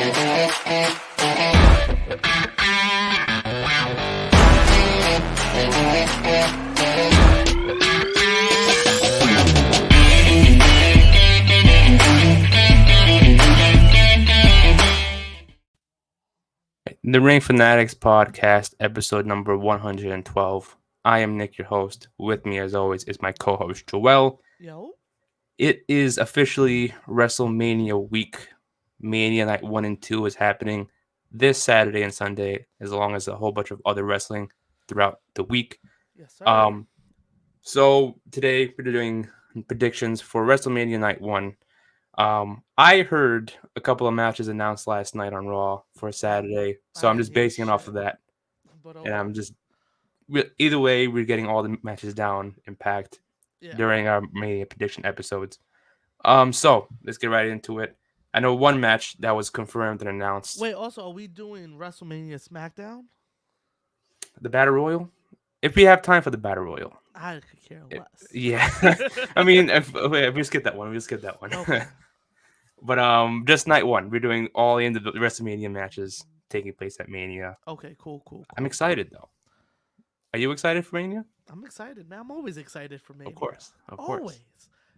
The Ring Fanatics podcast, episode number 112. I am Nick, your host. With me, as always, is my co-host Joel. Yo. It is officially WrestleMania week. Mania Night 1 and 2 is happening this Saturday and Sunday, as long as a whole bunch of other wrestling throughout the week. Yes, sir. So today we're doing predictions for WrestleMania Night 1. I heard a couple of matches announced last night on Raw for Saturday, so I I'm didn't just hear basing it off shit. of that. But And I'm just either way, we're getting all the matches down, Impact, yeah. during our Mania prediction episodes. So let's get right into it. I know one match that was confirmed and announced. Wait, also, are we doing WrestleMania SmackDown? The Battle Royal. If we have time for the Battle Royal. I could care less. Yeah. I mean, if we skip that one. We skip that one. Okay. But just night one, we're doing all the WrestleMania matches taking place at Mania. Okay, cool. I'm excited though. Are you excited for Mania? I'm excited, man. I'm always excited for Mania. Of course. Always.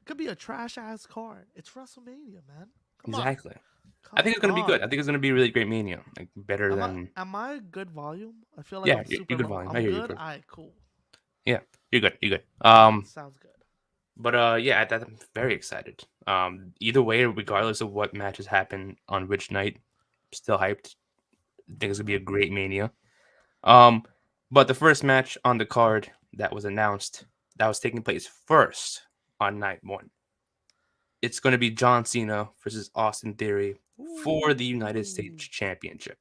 Could be a trash ass card. It's WrestleMania, man. Come Exactly. on. I think it's gonna be good. I think it's gonna be a really great Mania. Like better than. Am I good volume? I feel like Yeah, I'm you're super good low. volume. I'm I hear you, good. bro. Alright, cool. Yeah, you're good. Sounds good. But yeah, I'm very excited. Either way, regardless of what matches happen on which night, still hyped. I think it's gonna be a great Mania. But the first match on the card that was announced, that was taking place first on night one. It's gonna be John Cena versus Austin Theory for the United States Championship.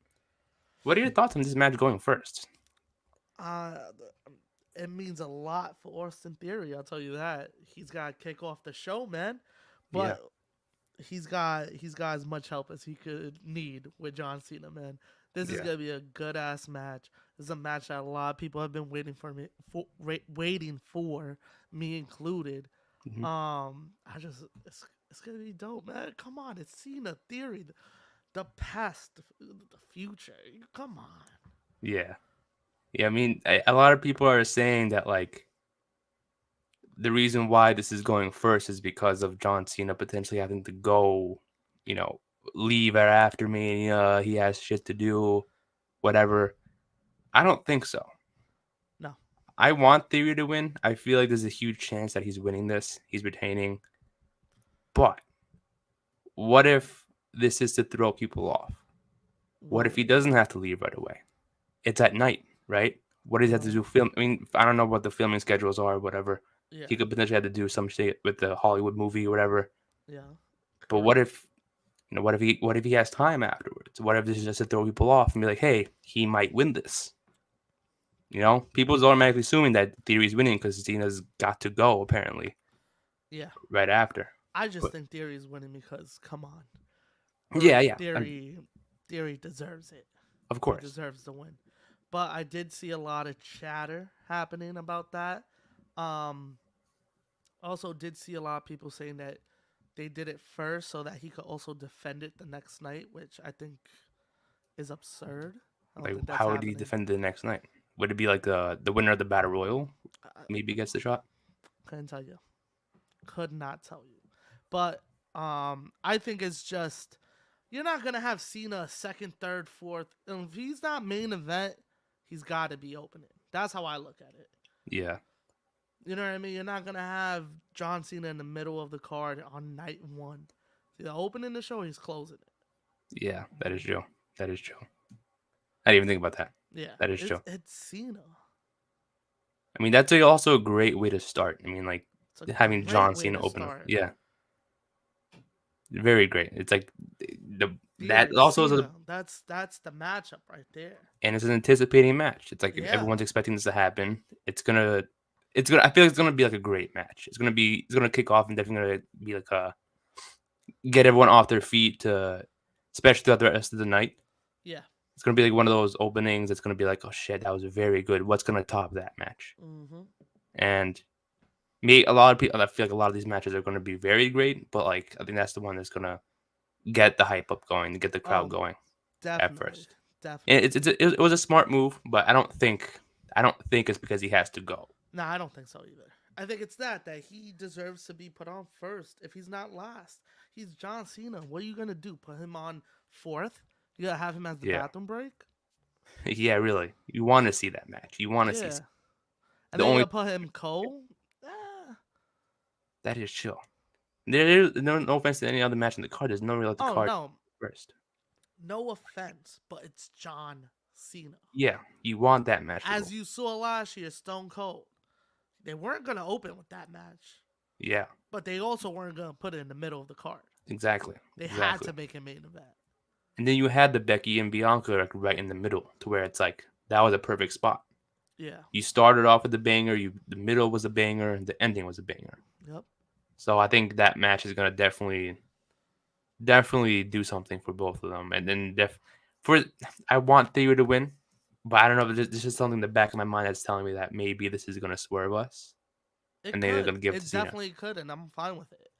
What are your thoughts on this match going first? Uh, it means a lot for Austin Theory. I'll tell you that. He's got to kick off the show, man. But he's got as much help as he could need with John Cena, man. This is gonna be a good ass match. This is a match that a lot of people have been waiting for, me included. Mhm. It's gonna be dope, man. Come on, it's Cena Theory, the past, the future. Come on. Yeah. I mean, a lot of people are saying that like the reason why this is going first is because of John Cena potentially having to go, leave after Mania. He has shit to do, whatever. I don't think so. No. I want Theory to win. I feel like there's a huge chance that he's winning this. He's retaining. But what if this is to throw people off? What if he doesn't have to leave right away? It's at night, right? What does he have to do? Film? I mean, I don't know what the filming schedules are, or whatever. Yeah. He could potentially have to do some shit with the Hollywood movie or whatever. Yeah. But what if, what if he has time afterwards? What if this is just to throw people off and be like, hey, he might win this? People's automatically assuming that Theory's winning because Cena's got to go apparently. Yeah. Right after. I just think Theory's winning because, come on. Yeah. Theory deserves it. Of course. He deserves the win. But I did see a lot of chatter happening about that. Also did see a lot of people saying that they did it first so that he could also defend it the next night, which I think is absurd. Like, how would he defend it the next night? Would it be like the winner of the Battle Royal maybe gets the shot? Couldn't tell you. Could not tell you. But I think it's just, you're not going to have Cena second, third, fourth. If he's not main event, he's got to be opening. That's how I look at it. Yeah. You know what I mean? You're not going to have John Cena in the middle of the card on night one. He's opening the show, he's closing it. Yeah, that is true. I didn't even think about that. Yeah. That is true. It's Cena. I mean, that's also a great way to start. I mean, like, having John Cena open up. Yeah. Very great. It's like that also Cena, is that's the matchup right there. And it's an anticipating match. It's like everyone's expecting this to happen. I feel like it's gonna be like a great match. It's gonna kick off and definitely gonna be like get everyone off their feet especially throughout the rest of the night. Yeah. It's gonna be like one of those openings. It's gonna be like, oh shit, that was very good. What's gonna top that match? Mm-hmm. And a lot of people, I feel like a lot of these matches are gonna be very great, but like I think that's the one that's gonna get the hype up going, to get the crowd Oh, going at definitely, first. And definitely. it was a smart move, but I don't think it's because he has to go. No, I don't think so either. I think it's that he deserves to be put on first if he's not last. He's John Cena. What are you gonna do? Put him on fourth? You gotta have him as the Yeah, bathroom break? yeah, really. You want to see that match. You want to see Yeah. And the then you only gotta put him Cole? Ah. that is chill. There's no offense to any other match in the card. There's no real the Oh card no. first. No offense, but it's John Cena. Yeah, you want that match to As go. you saw last year, Stone Cold. They weren't gonna open with that match. Yeah, But they also weren't gonna put it in the middle of the card. exactly, They had exactly. to make a main event. And then you had the Becky and Bianca like right in the middle, to where it's like that was a perfect spot. Yeah. You started off with the banger, the middle was a banger, and the ending was a banger. Yep. So I think that match is gonna definitely do something for both of them. And then for I want Theory to win, but I don't know. This is something in the back of my mind that's telling me that maybe this is gonna swerve us, It and they're could. gonna give it to It Cena. definitely could, and I'm fine with it.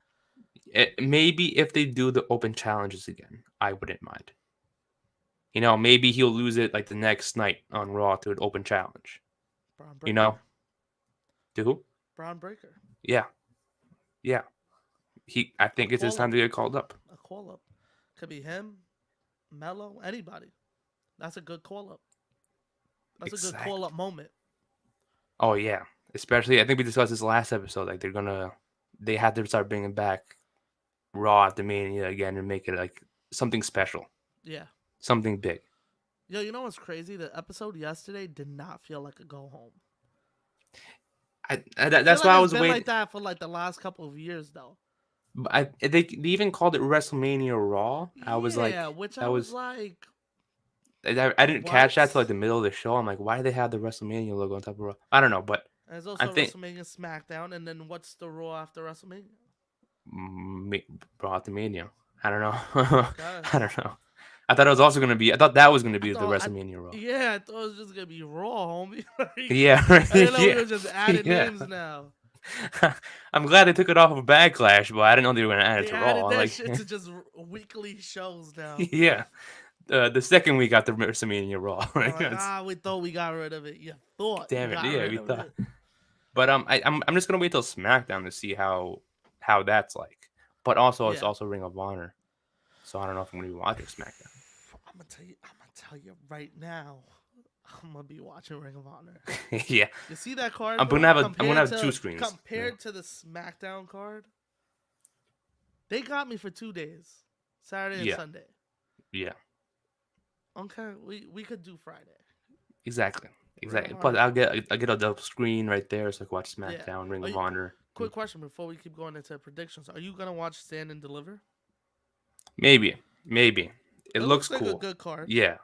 Maybe if they do the open challenges again, I wouldn't mind. Maybe he'll lose it like the next night on Raw to an open challenge. Braun You Breaker. know, to who? Braun Breaker. Yeah, yeah. I A think it's his call time up. to get called up. A call up. Could be him, Mello, anybody. That's a good call up. That's a good call Exactly. up moment. Oh yeah, especially I think we discussed this last episode. Like they had to start bringing back Raw at the Mania again and make it like something special, Yeah. something big. Yo, you know what's crazy? The episode yesterday did not feel like a go home. I feel That's like why I it's was been like waiting. that for like the last couple of years though. They even called it WrestleMania Raw. I was Yeah, like, which I that was was like, I didn't catch what? that till like the middle of the show. I'm like, why do they have the WrestleMania logo on top of Raw? I don't know, but There's I also think WrestleMania SmackDown, and then what's the Raw after WrestleMania? Raw at the Mania. I don't know. I I guess. don't know. I thought it was also gonna be. I thought that was gonna I be the thought, WrestleMania Raw. yeah, I thought it was just gonna be Raw, homie. Like, Yeah, I didn't know we yeah, were just adding yeah. names now. I'm glad they took it off of Backlash, but I didn't know they were gonna add it They to Raw. added that Like, shit to just weekly shows now. yeah, the second week after WrestleMania Raw. They're Like, like, we thought we got rid of it. You thought you damn it. got Yeah, rid we of thought. it. But I'm just gonna wait till SmackDown to see how that's like. But also, it's Yeah. also Ring of Honor, so I don't know if I'm gonna be watching SmackDown. I'm gonna tell you right now. I'm gonna be watching Ring of Honor. Yeah, You see that card, I'm bro? gonna have two screens. Yeah, Compared to the SmackDown card, they got me for 2 days, Saturday and yeah, Sunday. yeah. Okay, we could do Friday. Exactly, Ring of exactly. Plus, Honor. I'll get a double screen right there, so I can watch Yeah. SmackDown, Ring Are of you, Honor. quick question before we keep going into predictions. Are you gonna watch Stand and Deliver? Maybe. It It looks looks like a cool. good card. Yeah,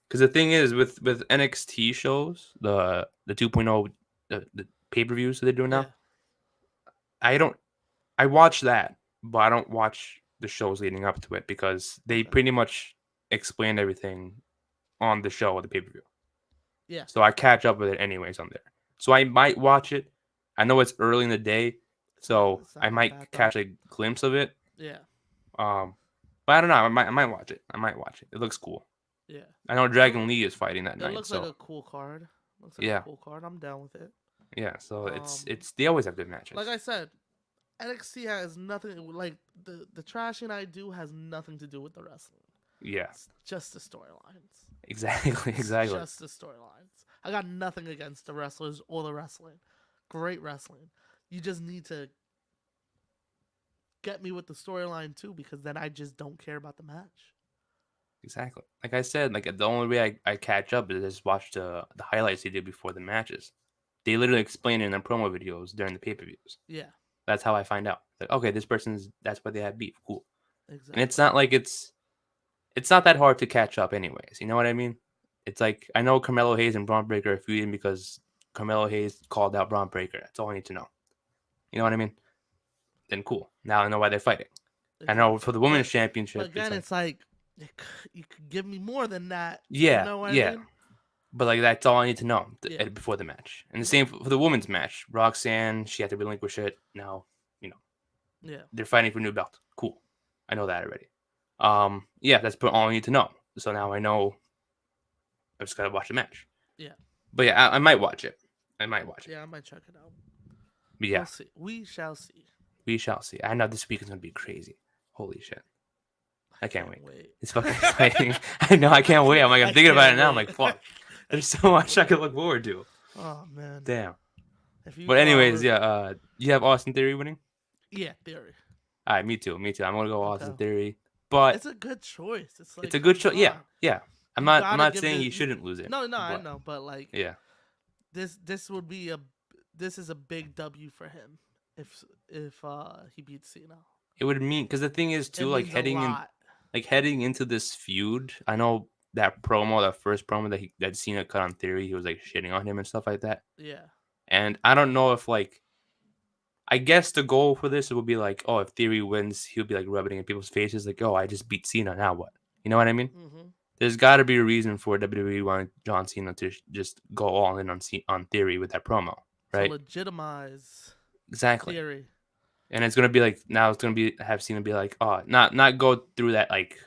because the thing is with NXT shows, the 2.0 the pay per views that they're doing now, Yeah. I don't I watch that, but I don't watch the shows leading up to it because they Okay. pretty much explain everything on the show or the pay per view. Yeah. So I catch up with it anyways on there. So I might watch it. I know it's early in the day, so It's not I that might bad though. catch a glimpse of it. Yeah. Um, but I don't know. I might watch it. I might watch it. It looks cool. Yeah. I know It, Dragon Lee is fighting that it night, looks like so a cool card. Looks like a yeah, cool card. I'm down with it. yeah. So Um, it's they always have good like matches. I said, NXT has nothing like the trashing I do has nothing to do with the wrestling. Yeah, It's just the storylines. exactly, It's exactly. just the storylines. I got nothing against the wrestlers or the wrestling. Great wrestling. You just need to get me with the storyline too, because then I just don't care about the match. Exactly. Like I said, like the only way I catch up is just watch the highlights they did before the matches. They literally explain it in their promo videos during the pay per views. Yeah, That's how I find out. Like, okay, this person's that's why they have beef. Cool. And it's exactly. not like it's not that hard to catch up, anyways. You know what I mean? It's like I know Carmelo Hayes and Braun Breaker are feuding because Carmelo Hayes called out Braun Breaker. That's all I need to know. You know what I mean? Then cool. Now I know why they're fighting. I know Exactly. for the women's But championship, it's again, like it's like you could give me more than that. You yeah, know what I yeah. mean? But like that's all I need to know Yeah. before the match. And the same for the women's match. Roxanne, she had to relinquish it. Now, you know, Yeah. they're fighting for a new belt. Cool. I know that already. Yeah, that's all I need to know. So now I know I just gotta watch the match. Yeah, But yeah, I might watch it. I might watch it. yeah, I might check it out. But We'll yeah, see. We shall see. we shall see. I know this week is gonna be crazy. Holy shit. I I can't can't wait. wait. It's fucking exciting. I know I can't wait. I'm I thinking about can't it now. I'm wait. like, fuck. There's so much I could look forward to. Oh man, Damn. if you But anyways, are, yeah, you have Austin Theory winning? yeah, theory. Alright, me too. Me too. I'm gonna go Okay, Austin Theory. But it's a good choice. It's it's like, a good come show. Yeah, on, yeah. I'm you not I'm gotta not give saying this. he shouldn't lose it. No, no, I But know, but like yeah. this would be a this is a big W for him if he beats Cena. It would mean because the thing is It too, means a lot. heading into this feud, I know that first promo that Cena cut on Theory, he was like shitting on him and stuff like that. Yeah, And I don't know if like I guess the goal for this would be like, oh, if Theory wins, he'll be like rubbing it in people's faces, like, oh, I just beat Cena, now what? You know what I mean? mm-hmm. There's got to be a reason for WWE wanting John Cena to just go all in on Theory with that promo, To right? legitimize Exactly. theory. And it's gonna be like now it's gonna be have Cena be like, oh, not go through that like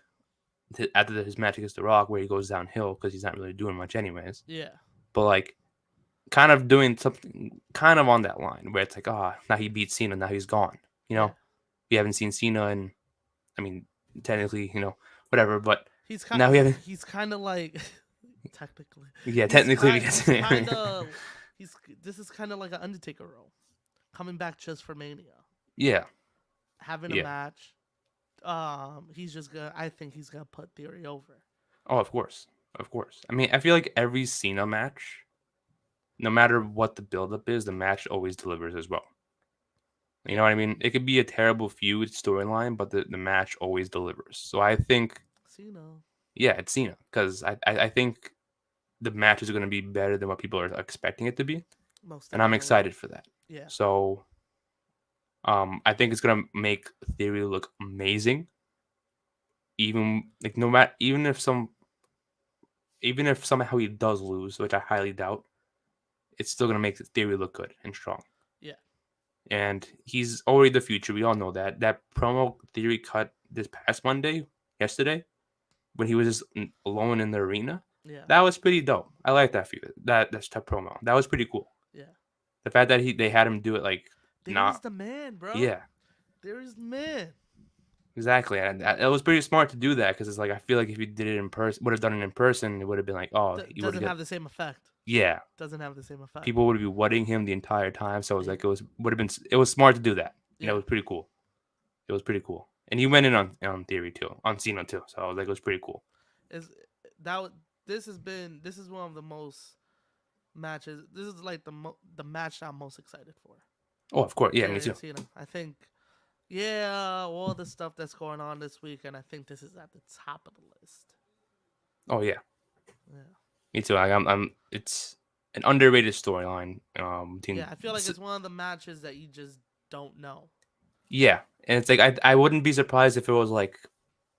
after his match against The Rock where he goes downhill because he's not really doing much anyways. Yeah, But like kind of doing something kind of on that line where it's like, oh, now he beat Cena, now he's gone. You yeah. know, we haven't seen Cena in, I mean, technically, whatever, but He's kind. now we haven't. He's kind of like technically. Yeah, technically because He's kind of. He's. This is kind of like an Undertaker role, coming back just for Mania, yeah, having a yeah. match. He's just gonna. I think he's gonna put Theory over. Oh, of course, of course. I mean, I feel like every Cena match, no matter what the buildup is, the match always delivers as well. You know what I mean? It could be a terrible feud storyline, but the match always delivers. So I think, Cena, yeah, it's Cena because I think the match is going to be better than what people are expecting it to be, most and I'm definitely. excited for that. Yeah. So, I think it's going to make Theory look amazing. Even like no matter even if somehow he does lose, which I highly doubt, it's still going to make Theory look good and strong. Yeah. And he's already the future. We all know that. That promo Theory cut this past yesterday, when he was just alone in the arena, Yeah. that was pretty dope. I like that feud. That type promo. That was pretty cool. Yeah. The fact that they had him do it like Theory's not the man, bro. yeah, Theory's the man. exactly. And it was pretty smart to do that because it's like I feel like if you did it in person, would have done it in person, it would have been like, oh, he would Doesn't have have the same effect. yeah. Doesn't have the same effect. People would be wetting him the entire time, so it was Yeah. like it was smart to do that. And Yeah. it was pretty cool. It was pretty cool. And he went in on Theory too, on Cena too. So I was like, it was pretty cool. Is that this is one of the most matches. This is like the match I'm most excited for. Oh, of course. Yeah, Theory me too. and Cena. I think. Yeah, all the stuff that's going on this week, and I think this is at the top of the list. Oh yeah. Yeah. Me too. It's an underrated storyline. Yeah, I feel like it's one of the matches that you just don't know. Yeah, and it's like I wouldn't be surprised if it was like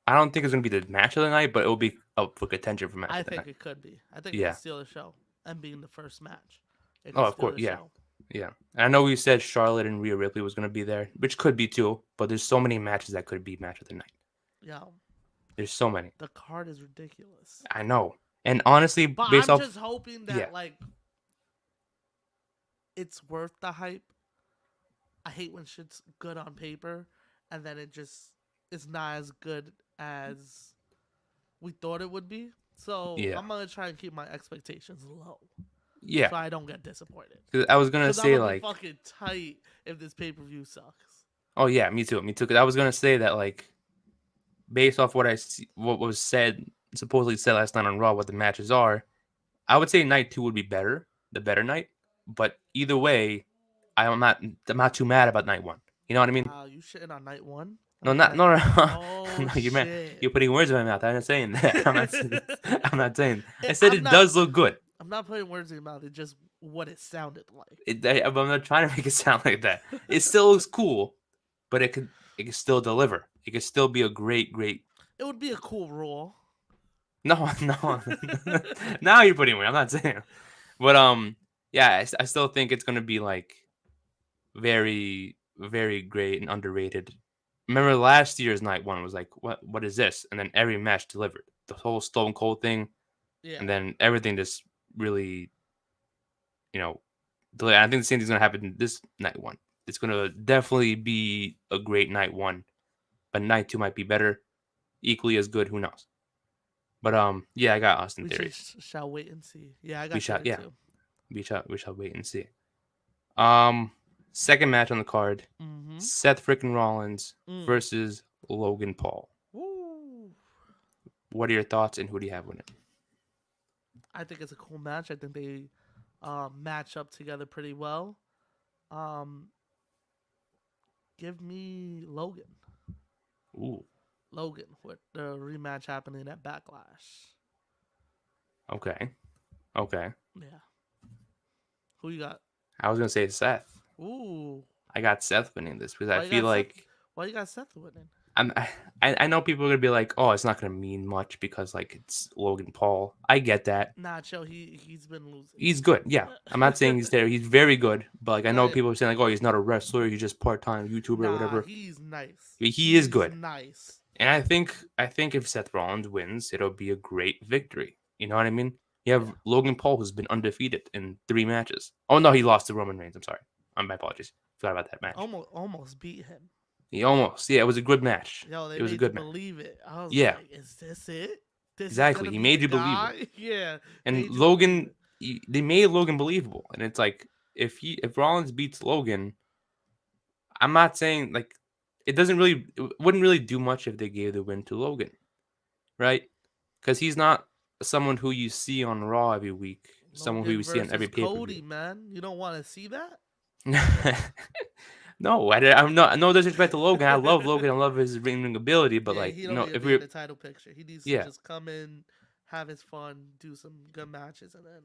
I don't think it's gonna be the match of the night, but it will be up for contention for match I of the think night. it could be. I think it Yeah. could steal the show, and being the first match, it Oh, could of steal course. the Yeah. show. Yeah. And I know we said Charlotte and Rhea Ripley was gonna be there, which could be too, but there's so many matches that could be match of the night. Yeah, There's so many. the card is ridiculous. I know. And honestly, But based I'm off just hoping that yeah. like it's worth the hype. I hate when shit's good on paper and then it just is not as good as we thought it would be. So Yeah. I'm gonna try and keep my expectations low, Yeah. so I don't get disappointed. 'Cause I was gonna Because I'm say gonna like be fucking tight if this pay per view sucks. oh yeah, me too. Me too. Because I was gonna say that like based off what was said supposedly said last night on Raw, what the matches are, I would say night 2 would be better, the better night. But either way, I'm not too mad about night 1. You know what I mean? Wow, you shitting on night one? No, Okay. no. Oh No, shit. you're putting words in my mouth. I'm not saying that. I'm not saying. I said it does look good. I'm not putting words in your mouth. It's just what it sounded like. I'm not trying to make it sound like that. It still looks cool, but it could still deliver. It could still be a great. It would be a cool Raw. No. Now you're putting words. I'm not saying. But yeah, I still think it's gonna be like very, very great and underrated. remember last year's night one was like, what is this? And then every match delivered. The whole Stone Cold thing, and Yeah, then everything just really, you know, I think the same thing's gonna happen in this night one. It's gonna definitely be a great night one, but night two might be better, equally as good. Who knows? But yeah, I got Austin we Theory. just shall wait and see. Yeah, I We got shall, Theory yeah, too. we shall wait and see. Um, Second match on the card: Mm-hmm. Seth freaking Rollins Mm. versus Logan Paul. Woo. What are your thoughts, and who do you have winning? I think it's a cool match. I think they match up together pretty well. Um, give me Logan. Ooh, Logan with the rematch happening at Backlash. okay, okay. Yeah. Who you got? I was gonna say Seth. Ooh. I got Seth winning this because I Why you feel got Seth? like Why you got Seth winning? I know people are gonna be like, oh, it's not gonna mean much because like it's Logan Paul. I get that. Nah, chill. He's been losing. He's good, yeah. I'm not saying he's there. He's very good, but like I know But people are saying like, oh, he's not a wrestler. He's just part time YouTuber or nah, whatever. he's nice. He is He's good, nice. and I think if Seth Rollins wins, it'll be a great victory. You know what I mean? You Yeah. have Logan Paul who's been undefeated in 3 matches. Oh no, he lost to Roman Reigns. I'm sorry. My apologies. Forgot about that match. Almost beat him. He almost. Yeah, it was a good match. Yo, they It was a made you good match. believe it. I was Yeah, like, is this it? This is exactly. gonna He be the made you believe it. guy? Yeah, And made you believe Logan, it. they made Logan believable. And it's like if Rollins beats Logan, I'm not saying like it wouldn't really do much if they gave the win to Logan, right? Because he's not someone who you see on Raw every week, someone who Logan you see on every versus pay per view. Cody, man. You don't want to see that? No, I'm not. No disrespect to Logan. I love Logan. I love his ring ability. But Yeah, like, he don't need to if be in we're the title picture. He needs to yeah, just come in, have his fun, do some good matches, and then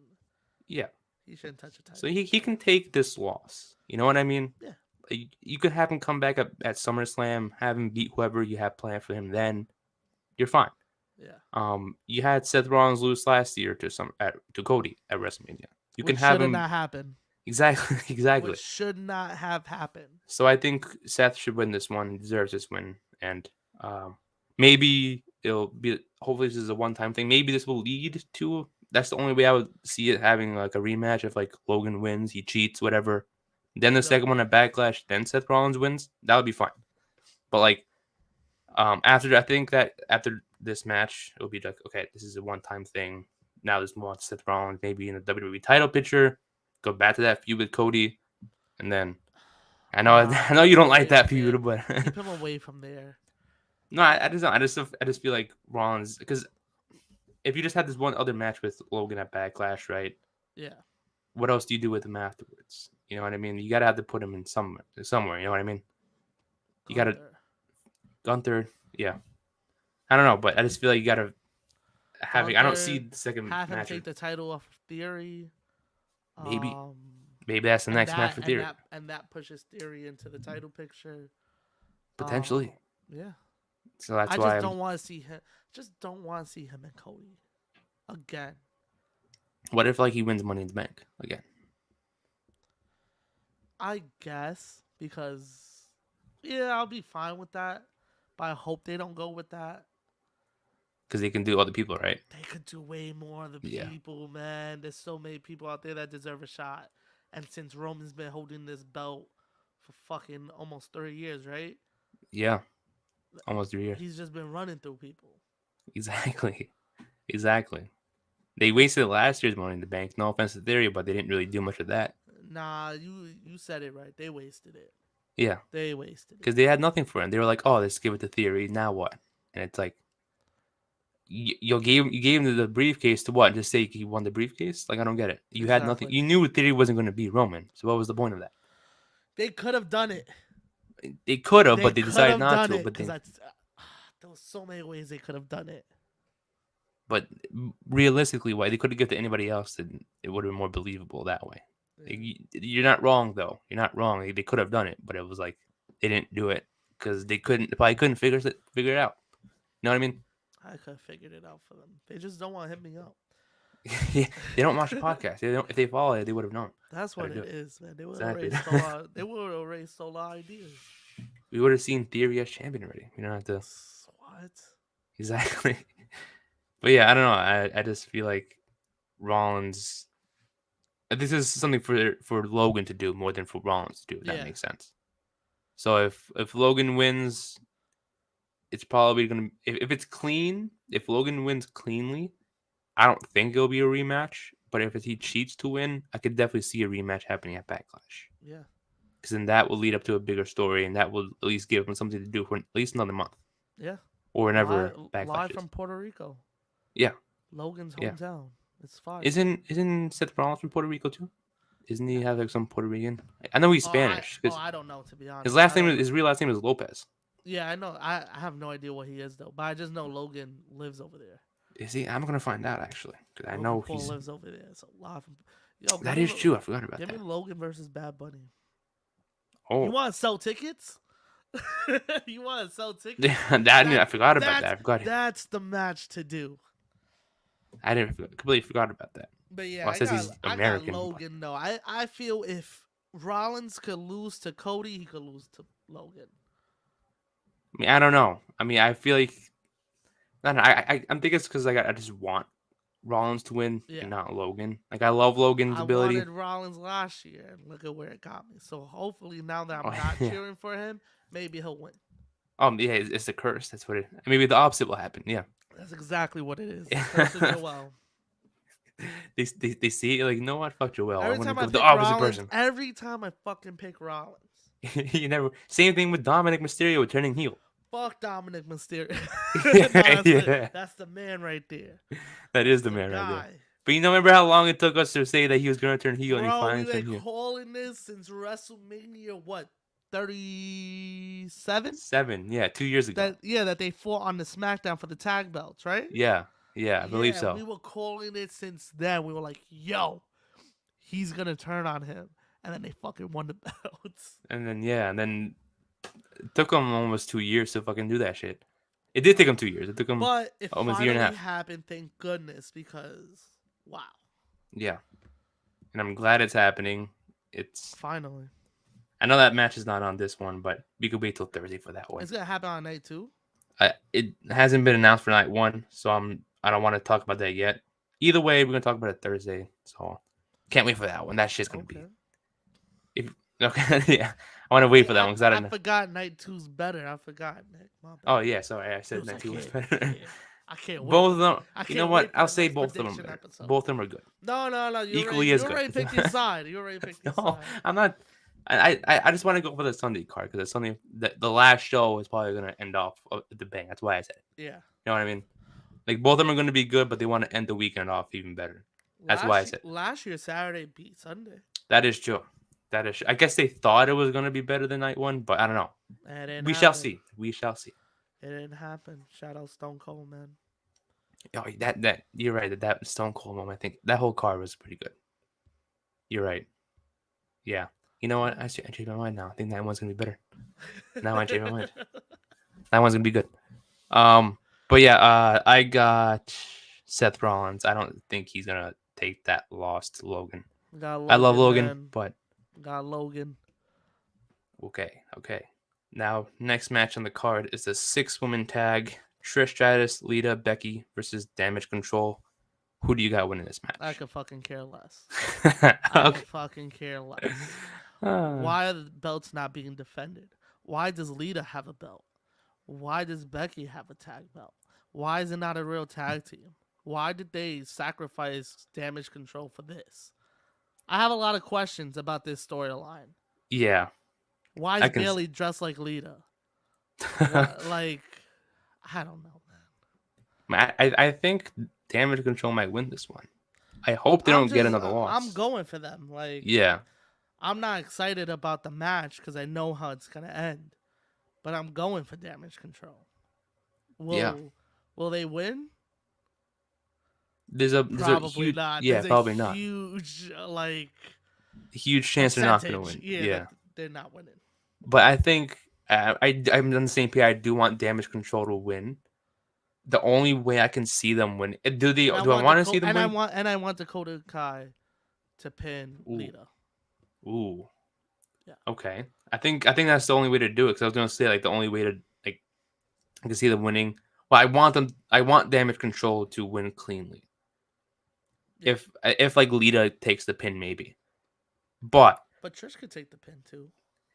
yeah. he shouldn't touch a So title. he can take this loss. You know what I mean? Yeah, You could have him come back at SummerSlam, have him beat whoever you have planned for him. Then you're fine. yeah. You had Seth Rollins lose last year to Cody at WrestleMania. You can Which have should have him not happened. exactly Which exactly. should not have happened. So I think Seth should win this one. He deserves this win, and maybe it'll be. Hopefully, this is a one-time thing. Maybe this will lead to. That's the only way I would see it having like a rematch if like Logan wins, he cheats, whatever. Then the Right. second one at Backlash, then Seth Rollins wins. That would be fine. But like after I think that after this match, it'll be like okay, this is a one-time thing. Now there's more Seth Rollins, maybe in the WWE title picture. Go back to that feud with Cody, and then I know Nah, I know keep you him don't like away that from there. feud, but Keep him away from there. no, I just feel like Rollins because if you just had this one other match with Logan at Backlash, right? Yeah. What else do you do with him afterwards? You know what I mean? You gotta have to put him in somewhere. You know what I mean? You gotta Gunther. Gunther, yeah. I don't know, but I just feel like you gotta having. I don't see Gunther. the second Have him match. take the title off Theory. Maybe Um, maybe that's the and next match that for and Theory. that and that pushes Theory into the title picture. Potentially. Yeah. So that's I why just I'm. don't want to see him. Just don't want to see him and Cody again. What if like he wins Money in the Bank again? I guess because yeah, I'll be fine with that. But I hope they don't go with that. Because they can do other people, right? They could do way more of the Yeah. people, man. There's so many people out there that deserve a shot. And since Roman's been holding this belt for fucking almost 30 years, right? Yeah. Almost 3 years. He's just been running through people. Exactly. Exactly. They wasted last year's Money in the Bank. No offense to Theory, but they didn't really do much of that. Nah, you said it right. They wasted it. Yeah, They wasted it. because they had nothing for him. They were like, "Oh, let's give it to Theory. Now what?" And it's like, you gave him the briefcase to what? Just say he won the briefcase? Like I don't get it. You had nothing. Exactly. You knew Theory wasn't going to be Roman. So what was the point of that? They could have done it. They could have, They but they could decided have not done to. it because there was so many ways they could have done it. But realistically, why they could have given it to anybody else? Then it would have been more believable that way. Yeah. Like, you're not wrong though. You're not wrong. They could have done it, but it was like they didn't do it because they probably couldn't figure it out. You know what I mean? I could have figured it out for them. They just don't want to hit me up. Yeah, they don't watch the podcast. They don't. If they follow it, they would have known That's how to what do it it. is, man. They will Exactly. erase a lot. They will erase a lot of ideas. We would have seen Theory as champion already. We don't have to What? exactly. But yeah, I don't know. I just feel like Rollins. This is something for Logan to do more than for Rollins to do. If that Yeah. makes sense. So if Logan wins, it's probably gonna if it's clean. If Logan wins cleanly, I don't think it'll be a rematch. But if he cheats to win, I could definitely see a rematch happening at Backlash. Yeah. Because then that will lead up to a bigger story, and that will at least give him something to do for at least another month Yeah. or Live whenever Backlash live is. from Puerto Rico. Yeah, Logan's yeah. hometown. It's fire. Isn't Seth Rollins from Puerto Rico too? Isn't he have like some Puerto Rican? I know he's Spanish because I don't know, to be his honest. last I name don't is know. his real last name is Lopez. Yeah, I know. I have no idea what he is though, but I just know Logan lives over there. Is he? I'm gonna find out actually because I Logan know Paul he's. lives over there. So live from Yo, That is true. I forgot about give me that. Logan versus Bad Bunny. You Oh, want to sell tickets? You want to sell tickets? I forgot about that. That's I forgot. that's the match to do. I didn't completely forgot about that. But yeah, Well, it says he's I got American. But, Logan though. I feel if Rollins could lose to Cody, he could lose to Logan. I mean, I don't know. I mean, I feel like I don't know, I'm thinking it's because like I just want Rollins to win Yeah. and not Logan. Like I love Logan's I ability. wanted Rollins last year, and look at where it got me. So hopefully, now that Oh I'm not yeah. cheering for him, maybe he'll win. Yeah. It's the curse. That's what it. Maybe the opposite will happen. Yeah. That's exactly what it is. The curse of Joel. They see it like, you know what? Fuck Joel. I'm Every gonna time go I with the pick opposite Rollins, person. every time I fucking pick Rollins. You never. Same thing with Dominic Mysterio turning heel. Fuck Dominic Mysterio. No, Yeah, that's the man right there. that is That's the the man right there. guy. But you know, remember how long it took us to say that he was gonna turn heel, and he Bro, finally we've been turned heel. calling this since WrestleMania, what, 37? 7, yeah, 2 years ago. That they fought on the SmackDown for the tag belts, right? Yeah, yeah, I believe Yeah, so. we were calling it since then. We were like, yo, he's gonna turn on him. And then they fucking won the belts. And then yeah, and then it took him almost 2 years to fucking do that shit. It did take him 2 years. It took him But it almost a year and a finally half. happened, thank goodness, because wow. Yeah, and I'm glad it's happening. It's Finally. I know that match is not on this one, but we could wait till Thursday for that one. It's gonna happen on night two. It hasn't been announced for night one, so I don't want to talk about that yet. Either way, we're gonna talk about it Thursday. So can't wait for that one. That shit's gonna be. Okay. If okay, yeah, I want to wait for that one because I I don't know. forgot night two's better. I forgot, Nick. My bad. Oh yeah, sorry, I He said was night like, two was yeah, better. yeah. I can't wait. Both of them. I You know can't what? wait for I'll the say next both of them are prediction better. episode. Both of them are good. No. Equally as You good. already picked your side. You already picked your No, side. I'm not. I just want to go for the Sunday card because the Sunday the last show is probably gonna end off with the bang. That's why I said it. Yeah. You know what I mean? Like both of them are gonna be good, but they want to end the weekend off even better. That's why I said it. Last year Saturday beat Sunday. That is true. That is. I guess they thought it was gonna be better than night one, but I don't know. It didn't We shall happen. see. We shall see. It didn't happen. Shout out Stone Cold, man. Oh, that you're right. That Stone Cold moment. I think that whole card was pretty good. You're right. Yeah. You know what? I changed my mind now. I think that one's gonna be better. Now I changed my mind. That one's gonna be good. But yeah, I got Seth Rollins. I don't think he's gonna take that loss to Logan. Got Logan, I love Logan, man. but Got Logan. okay. Now, next match on the card is the 6-woman tag: Trish Stratus, Lita, Becky versus Damage Control. Who do you got winning this I match? could fucking care less. I Okay. could fucking care less. Why are the belts not being defended? Why does Lita have a belt? Why does Becky have a tag belt? Why is it not a real tag team? Why did they sacrifice Damage Control for this? I have a lot of questions about this storyline. Yeah, Why I is can. Bailey dressed like Lita? What, like, I don't know, man. I think Damage Control might win this one. I hope they don't get another I'm loss. going for them. Like, Yeah, I'm not excited about the match because I know how it's gonna end, but I'm going for Damage Control. yeah. Will they win? There's a Probably huge not. yeah, There's a probably not. huge Huge chance they're not gonna percentage. win. Yeah, Yeah, that they're not winning. but I think I'm on the same page. I do want Damage Control to win. The only way I can see them win. Do I want to see them win? I want Dakota Kai to pin Ooh, Lita. ooh. Yeah. Okay. I think that's the only way to do it. Because I was gonna say like the only way to like I can see them winning. Well, I want them. I want Damage Control to win cleanly. Yeah. If like Lita takes the pin, maybe. But But Trish could take the pin too.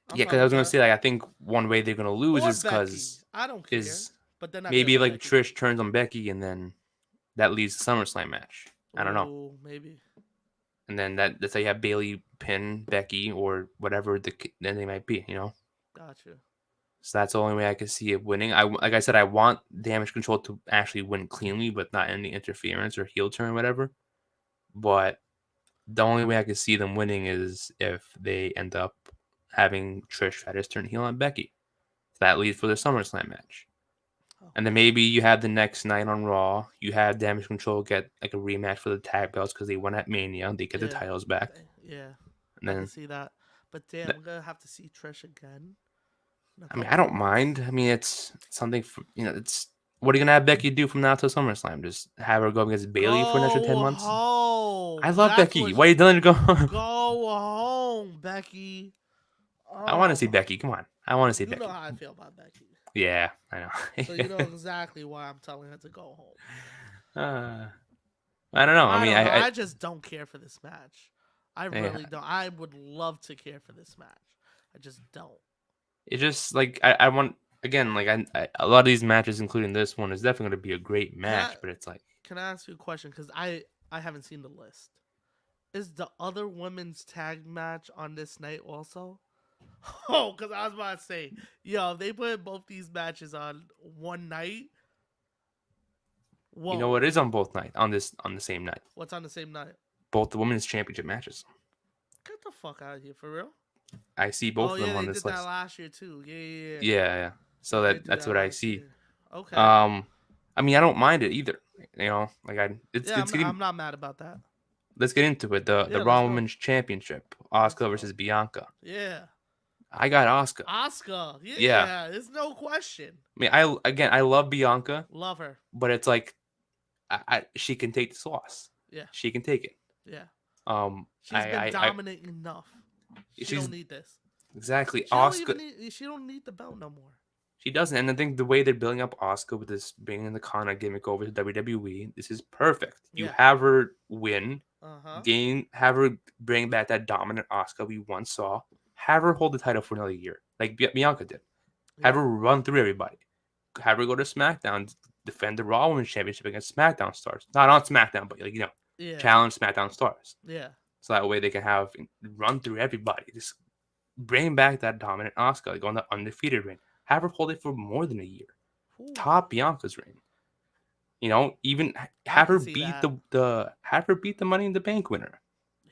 I'm yeah, because fine I was with gonna that. say like I think one way they're gonna lose Or is Becky. because I don't care. is But they're not gonna maybe let like Becky do Trish turns on Becky and then that leads to SummerSlam match. it. I don't know. Oh, maybe. And then that's how you have Bailey pin Becky or whatever then they might be. Gotcha. So that's the only way I can see it winning. Like I said, I want Damage Control to actually win cleanly, but not any interference or heel turn or whatever. But the only way I could see them winning is if they end up having Trish Stratus turn heel on Becky. So that leads for the SummerSlam match. And then Okay. maybe you have the next night on Raw, you have Damage Control get like a rematch for the tag belts because they won at Mania. They get the Yeah. titles back. Yeah. And I can then, see that. But damn, we're gonna have to see Trish again in a I mean, I couple don't months. mind. I mean, it's something for, it's what are you going to have Becky do from now to SummerSlam? Just have her go against Bailey for an extra 10 Go months? I home. love That's Becky. what. Why are you telling her to go? Go home, Becky. I want to see Oh, Becky. Come on. I want to see you know Becky. how I feel about Becky. Yeah, I So you know. know exactly why I'm telling her to go home. uh, I don't know. I I mean, don't know. I just don't care for this match. I yeah, really don't. I would love to care for this match. I just don't. it just like I want again like a lot of these matches, including this one, is definitely going to be a great Can I match. But it's like can I ask you a question? Because I haven't seen the list. Is the other women's tag match on this night also? Oh, because I was about to say, yo, if they put both these matches on one night, whoa, what is on both night on the same night, what's on the same night? both the women's championship matches. Get the fuck out of here, for real? I see Oh both of yeah, them they on this did that list. last year too. Yeah, yeah, yeah. Yeah, yeah. They So did do that's that what I last see. year. Okay. Um, I mean, I don't mind it either. Like Yeah, I'm not mad about that. let's get into it. The Yeah, let's Raw go. Women's Championship, Let's Asuka go. versus Bianca. Yeah. I got Asuka. Oscar. Yeah, Yeah, there's no question. I mean, I love Bianca, Love her. but it's like she can take this loss. Yeah. She can take it. Yeah. Um, She's been dominant enough. She she's don't need this. exactly She don't Asuka. even need. She don't need the belt no more. She doesn't, and I think the way they're building up Asuka with this bringing the Kana gimmick over to WWE, this is perfect. You Yeah. have her win, Uh-huh. have her bring back that dominant Asuka we once saw, have her hold the title for another year, like Bianca did. Have Yeah. her run through everybody. Have her go to SmackDown, defend the Raw Women's Championship against SmackDown stars. Not on SmackDown, but like Yeah. challenge SmackDown stars. Yeah. So that way they can have run through everybody. Just bring back that dominant Asuka, like on the undefeated reign. Have her hold it for more than a year. Whew. Top Bianca's reign. Even I have can her see beat that. the Money in the Bank winner.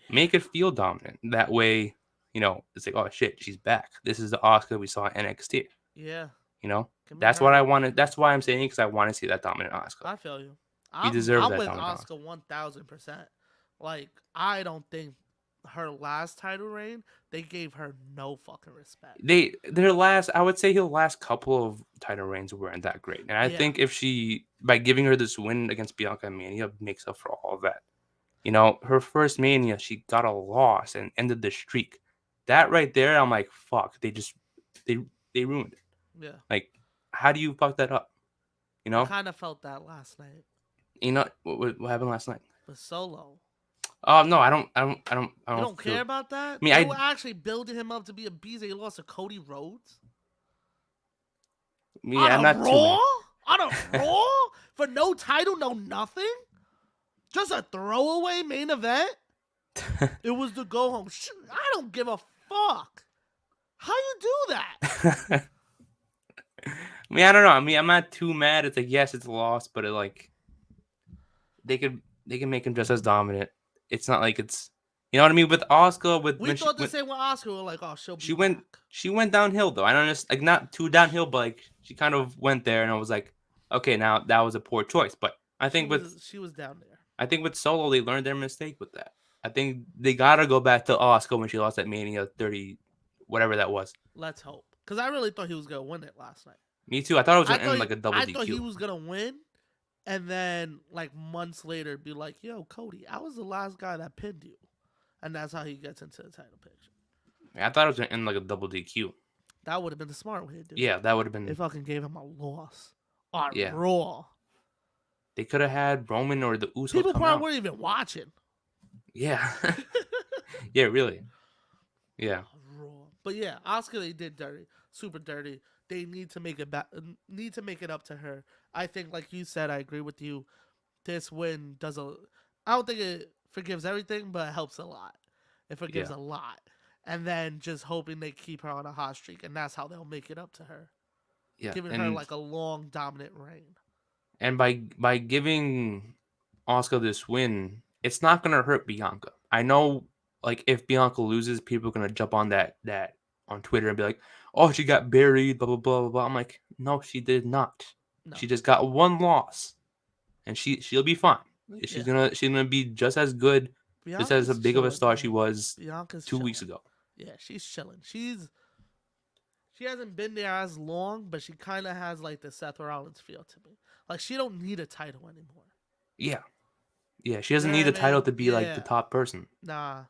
Make it feel dominant. That way, it's like, oh shit, she's back. This is the Asuka we saw at NXT. Yeah. You know, Give me that's what I her. wanted. That's why I'm saying it because I want to see that dominant Asuka. I feel you. She I'm deserves I'm that with dominant Oscar Asuka. 1000%. Like I don't think her last title reign they gave her no fucking respect. I would say her last couple of title reigns weren't that great, and I Yeah. think if she by giving her this win against Bianca Mania makes up for all of that. Her first Mania, she got a loss and ended the streak. That right there, I'm like, fuck. They they ruined it. Yeah. Like, how do you fuck that up? You I know, kind of felt that last night. what happened last night? But Solo. Oh no, I You don't don't feel. care about that? I mean, They were actually building him up to be a beast. They lost to Cody Rhodes. I'm On a not too Raw? mad. On a Raw? For no title, no nothing? Just a throwaway main event? It was the go home. I don't give a fuck. How you do that? I mean, I don't know. I mean, I'm not too mad. It's like yes, it's a loss, but they can make him just as dominant. It's not like it's what I mean with Oscar with We when thought the same with Oscar. We're like, oh, she'll be she back. went she went downhill though. I don't just like not too downhill, but like she kind of went there, and I was like, okay, now that was a poor choice. But She was down there. I think with Solo they learned their mistake with that. I think they gotta go back to Oscar when she lost at Mania 30, whatever that was. Let's hope. Because I really thought he was going to win it last night. Me too. I thought it was gonna end like a double I thought he DQ. was going to win. And then, like, months later, be like, yo, Cody, I was the last guy that pinned you. And that's how he gets into the title picture. I thought it was gonna end like a double DQ. That would have been the smart way to do it. Yeah, that would have They been. fucking gave him a loss on Yeah, Raw. they could have had Roman or the Usos People come probably out. weren't even watching. Yeah, yeah, really. Yeah, Raw. But yeah, Oscar they did dirty, super dirty. They need to make it need to make it up to her. I think, like you said, I agree with you. This win does a. I don't think it forgives everything, but it helps a lot. It forgives yeah, a lot, and then just hoping they keep her on a hot streak, and that's how they'll make it up to her, yeah, giving her like a long dominant reign. and by giving Oscar this win, it's not gonna hurt Bianca. I know, like if Bianca loses, people are gonna jump on that on Twitter and be like, "Oh, she got buried," blah blah blah blah blah. I'm like, no, she did not. No, She just got one loss, and she'll be fine. yeah, She's gonna be just as good, just as Bianca's big of a chilling, star she man. was Bianca's 2 weeks chilling. ago. Yeah, she's chilling. She hasn't been there as long, but she kind of has like the Seth Rollins feel to me. Like she don't need a title anymore. Yeah, yeah. She You doesn't know what need I a title mean? to be like the Yeah. top person, Nah.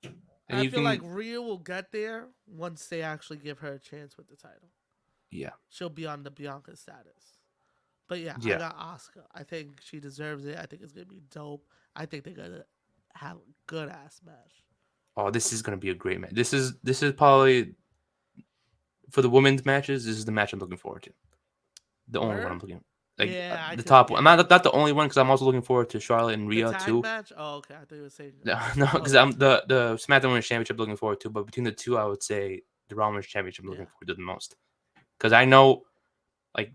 and I you feel like can. Rhea will get there once they actually give her a chance with the title. Yeah, She'll be on the Bianca status. But yeah, I yeah. got Asuka. I think she deserves it. I think it's gonna be dope. I think they're gonna have a good ass match. Oh, this is gonna be a great match. This is probably for the women's matches. This is the match I'm looking forward to. The only one I'm Word? looking like Yeah, I the could. top one. I'm Yeah, not the only one because I'm also looking forward to Charlotte and the Rhea tag too. match. Oh, okay. I thought you were saying. No, because Okay. I'm the SmackDown Women's Championship looking forward to, but between the two, I would say the Raw Women's Championship I'm looking Yeah. forward to the most because I know like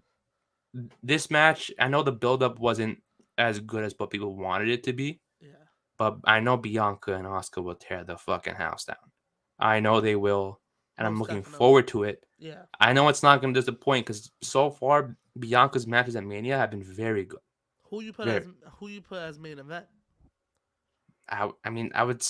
this match. I know the build up wasn't as good as what people wanted it to be, Yeah. but I know Bianca and Asuka will tear the fucking house down. I know they will, and I'm Most looking definitely. forward to it. Yeah. I know it's not going to disappoint because so far Bianca's matches at Mania have been very good. Who you put Very. as who you put as main event? I mean, I would,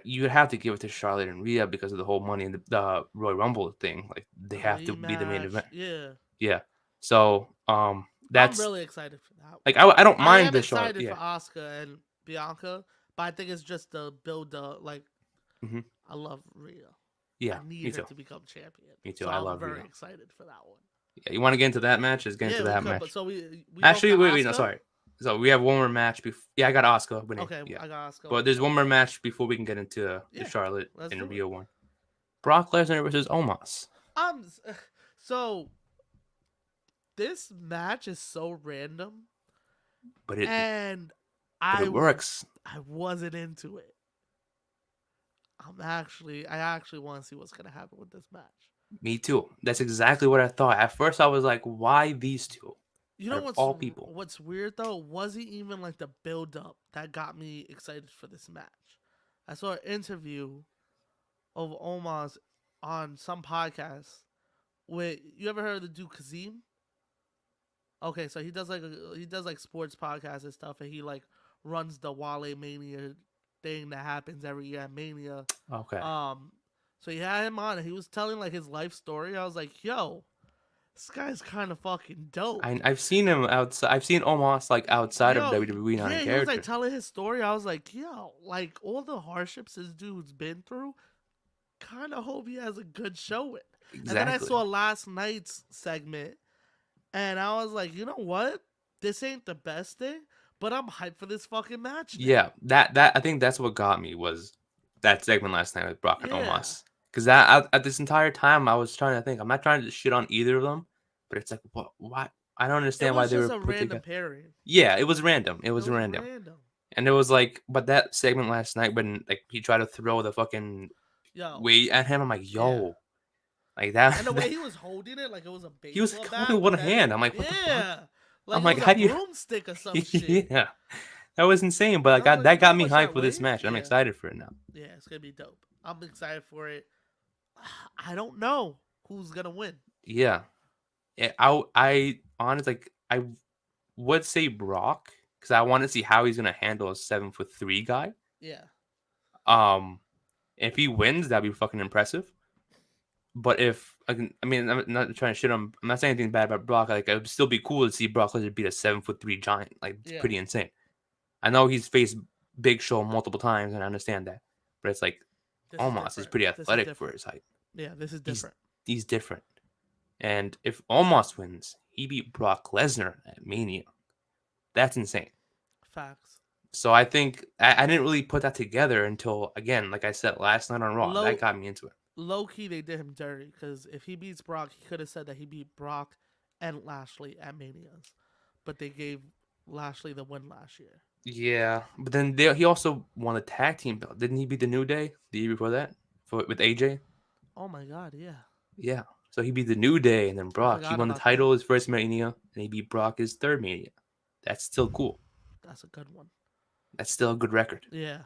you would have to give it to Charlotte and Rhea because of the whole money in the Royal Rumble thing. Like they The have to be the main rematch. event. Yeah. Yeah. So, I'm that's really excited for that like one. I don't I mind am the Charlotte. excited for Yeah. Asuka and Bianca, but I think it's just the build up. Like Hmm. I love Rhea. I Yeah. Me need her too. to become champion. Me too. So I I'm love very Rhea. excited for that one. Yeah. You want to get into that match? Let's get into Yeah, we that could. But match. so we both Actually, got wait. No, Asuka. sorry. So we have one more match. Yeah, I got Asuka winning. Okay, Yeah. I got Asuka But there's also. one more match before we can get into the Yeah, Charlotte let's and do it. Rhea one. Brock Lesnar versus Omos. Um, so this match is so random, But it and but I it works. I wasn't into it. I actually want to see what's gonna happen with this match. Me too. That's exactly what I thought. At first I was like, why these two? You Out know of all people. what's weird though? It wasn't even like the build up that got me excited for this match. I saw an interview of Omos on some podcast. With you ever heard of the dude Kazim? Okay, so he does like sports podcasts and stuff, and he like runs the Wale Mania thing that happens every year at Mania. Okay. Um, so he had him on, and he was telling like his life story. I was like, yo, this guy's kind of fucking dope. I've seen him outside. I've seen Omos like outside of Yo, WWE, not in yeah, he was like character. telling his story. I was like, yo, like all the hardships this dude's been through, kind of hope he has a good showing. And then I Exactly. saw last night's segment, and I was like, you know what? This ain't the best thing, but I'm hyped for this fucking match now. Yeah, that I think that's what got me was that segment last night with Brock and Yeah. Omos. Because that at this entire time I was trying to think. I'm not trying to shit on either of them, but it's like what? Why? I don't It understand why was they just were a put random together. pairing. Yeah, it was random. It It was was random. random. And it was like, but that segment last night when like he tried to throw the fucking Yo. weight at him, I'm like, Yeah. yo, like that. And the way he was holding it, like it was a He was baseball holding bat, one but then hand. I'm like, what the fuck? yeah. Like I'm it like, was a how do you? broomstick or some shit. Yeah, that was insane. But I was like, that you know got how me much hyped that for this weighs? match. I'm Yeah. excited for it now. Yeah, it's gonna be dope. I'm excited for it. I don't know who's gonna win. Yeah, I honestly like I would say Brock because I want to see how he's gonna handle a 7'3" guy. Yeah. Um, if he wins, that'd be fucking impressive. But if I mean, I'm not trying to shit on. I'm not saying anything bad about Brock. Like, it would still be cool to see Brock Lesnar beat a 7'3" giant. Like, it's Yeah. pretty insane. I know he's faced Big Show multiple times, and I understand that. But it's like This is Omos is different. pretty This is athletic for different. his height. Yeah, this is He's different. he's different. And if Omos wins, he beat Brock Lesnar at Mania. That's insane. Facts. So I think I didn't really put that together until again, like I said last night on Raw. That Low got me into it. low key, they did him dirty because if he beats Brock, he could have said that he beat Brock and Lashley at Manias, but they gave Lashley the win last year. Yeah, but then he also won a tag team belt. Didn't he beat the New Day the year before that with AJ? Oh my god, yeah, Yeah. So he beat the New Day and then I Brock. He forgot won the about that. title his first Mania, and he beat Brock his third Mania. That's still cool. That's a good one. That's still a good record. Yeah,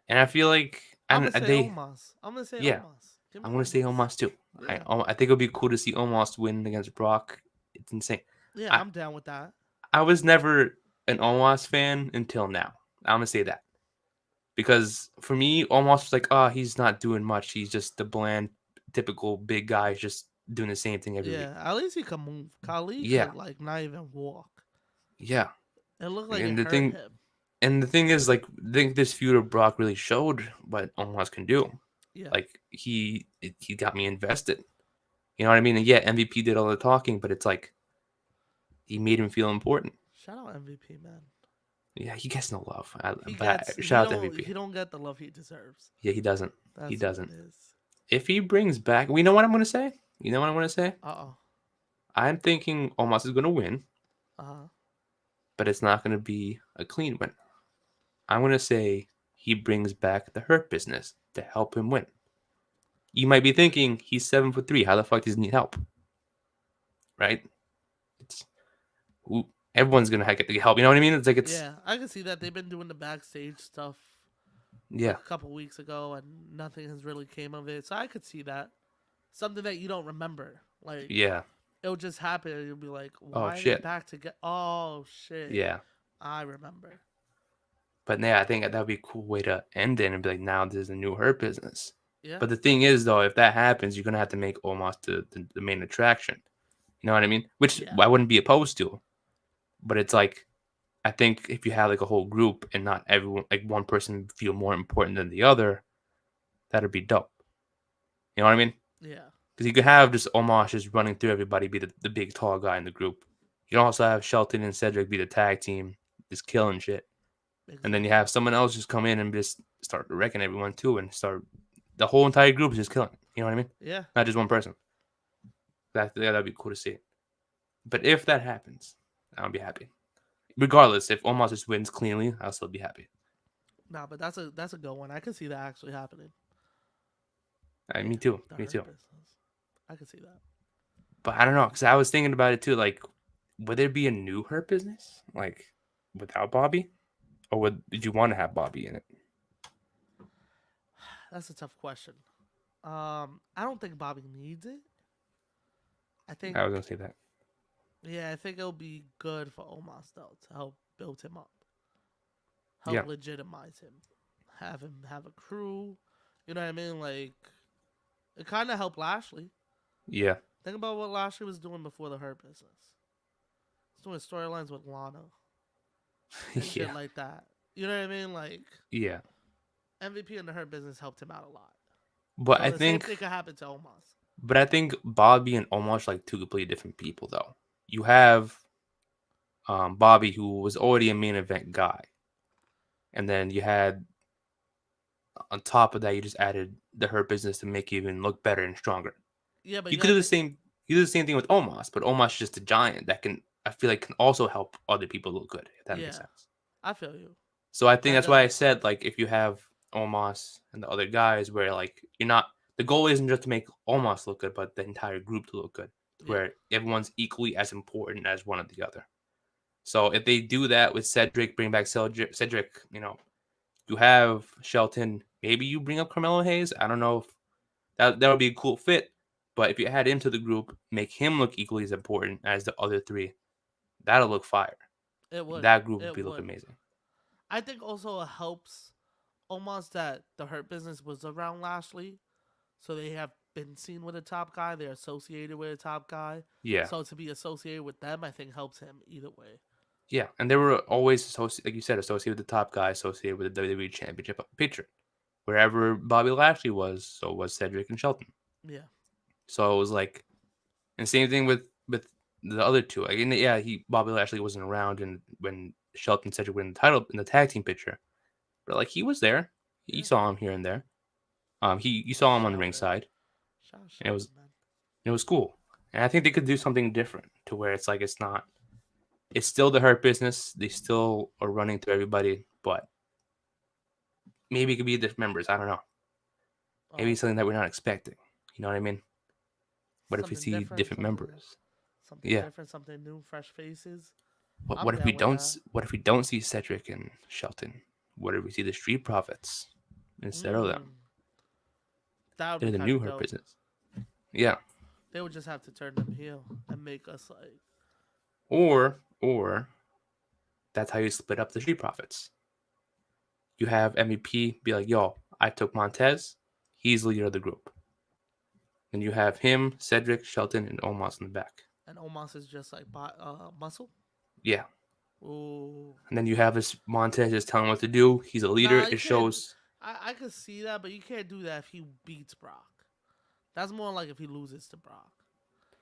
And I feel like I'm and gonna say they Omos. I'm gonna say yeah, Omos. Give I'm me gonna say Omos. Omos too. Yeah, I think it'll be cool to see Omos win against Brock. It's insane. yeah, I I'm down with that. I was never an Omos fan until now. I'm gonna say that because for me, Omos was like, oh, he's not doing much. He's just the bland, typical big guy, just doing the same thing every week. Yeah, at least he can move. Kali Yeah, could like not even walk. yeah. It looked like it And the hurt thing, him. and the thing is, like, I think this feud of Brock really showed what Omos can do. Yeah, Like he got me invested. You know what I mean? And yeah, MVP did all the talking, but it's like he made him feel important. shout out MVP man. Yeah, he gets no love. He But gets shout out to MVP. he don't get the love he deserves. Yeah, he doesn't. He That's what it doesn't. is. If he brings back, we know what I'm gonna say. You know what I'm gonna say. Uh I'm thinking Omos is gonna win, uh but it's not gonna be a clean win. I'm gonna say he brings back the Hurt Business to help him win. You might be thinking he's 7'3". How the fuck does he need help? Right? It's everyone's gonna get the help. You know what I mean? It's like it's Yeah, I can see that they've been doing the backstage stuff yeah, like a couple weeks ago, and nothing has really came of it. So I could see that something that you don't remember, like yeah. it'll just happen, and you'll be like, Oh "Why are they shit. back together?" Oh shit, Yeah. I remember. But yeah, I think that would be a cool way to end it and be like, now this is a new Hurt Business. Yeah, But the thing is, though, if that happens, you're gonna have to make Omos the main attraction. You know what I mean? Which yeah, I wouldn't be opposed to. But it's like I think if you have like a whole group and not everyone, like one person feel more important than the other, that'd be dope. You know what I mean? yeah, Because you could have just Omos just running through everybody, be the big tall guy in the group. You can also have Shelton and Cedric be the tag team, just killing shit. And then you exactly. have someone else just come in and just start wrecking everyone too, and start the whole entire group is just killing. You know what I mean? Yeah, Not just one person. That'd be cool to see. But if that happens, I'll be happy. Regardless, if Omos just wins cleanly, I'll still be happy. nah, but that's a good one. I could see that actually happening. Me Yeah, too. the Me hurt too. business. I could see that. But I don't know, because I was thinking about it too. Like, would there be a new Hurt Business, like without Bobby, or did you want to have Bobby in it? That's a tough question. I don't think Bobby needs it. I think I was gonna say that. yeah, I think it'll be good for Omos though to help build him up, help Yeah, legitimize him have a crew. You know what I mean? Like it kind of helped Lashley. yeah, Think about what Lashley was doing before the Hurt Business. He's doing storylines with Lana and shit yeah, like that. You know what I mean? Like yeah. MVP and the Hurt Business helped him out a lot. But So I the same think, thing could happen to Omos. Bobby and Omos are like two completely different people, though. You have Bobby, who was already a main event guy, and then you had on top of that, you just added the Hurt Business to make you even look better and stronger. Yeah, but You you could got do the to same. You do the same thing with Omos, but Omos is just a giant that can. I feel like can also help other people look good. If that makes yeah. sense. I feel you. So I think That that's does why I make said sense. like if you have Omos and the other guys, where like you're not. The goal isn't just to make Omos look good, but the entire group to look good, Yeah. where everyone's equally as important as one or the other. So if they do that with Cedric, bring back Cedric, you have Shelton. Maybe you bring up Carmelo Hayes. I don't know if that would be a cool fit. But if you add him to the group, make him look equally as important as the other three, that'll look fire. It would. That group would It be look would. amazing. I think also it helps almost that the Hurt Business was around Lashley, so they have been seen with a top guy. They're associated with a top guy, Yeah, so to be associated with them, I think helps him either way. yeah, and they were always associated, like you said, associated with the top guy, associated with the WWE Championship picture, wherever Bobby Lashley was, so was Cedric and Shelton. Yeah. So it was like, and same thing with the other two. Like, and yeah, Bobby Lashley wasn't around, and when Shelton and Cedric were in the title in the tag team picture, but like he was there. You Yeah. saw him here and there. You saw him on the Shouted. ringside, and Shouted, man. it was cool. And I think they could do something different to where it's like it's not. It's still the Hurt Business. They still are running through everybody, but maybe it could be different members. I don't know. Maybe Um, something that we're not expecting. You know what I mean? What if we something see different, different members? something Yeah. different, something new, fresh faces. What I'm what if we down with don't that. what if we don't see Cedric and Shelton? What if we see the Street Profits instead of them? Mm, that would be They're the kind new of Hurt dope. Business. Yeah. They would just have to turn them heel and make us like. Or that's how you split up the Street Profits. You have MVP be like, yo, I took Montez, he's the leader of the group. Then you have him, Cedric, Shelton, and Omos in the back. And Omos is just like muscle. Yeah. Ooh. And then you have this Montez just telling him what to do. He's a leader. Nah, you It can't. shows. I could see that, but you can't do that if he beats Brock. That's more like if he loses to Brock.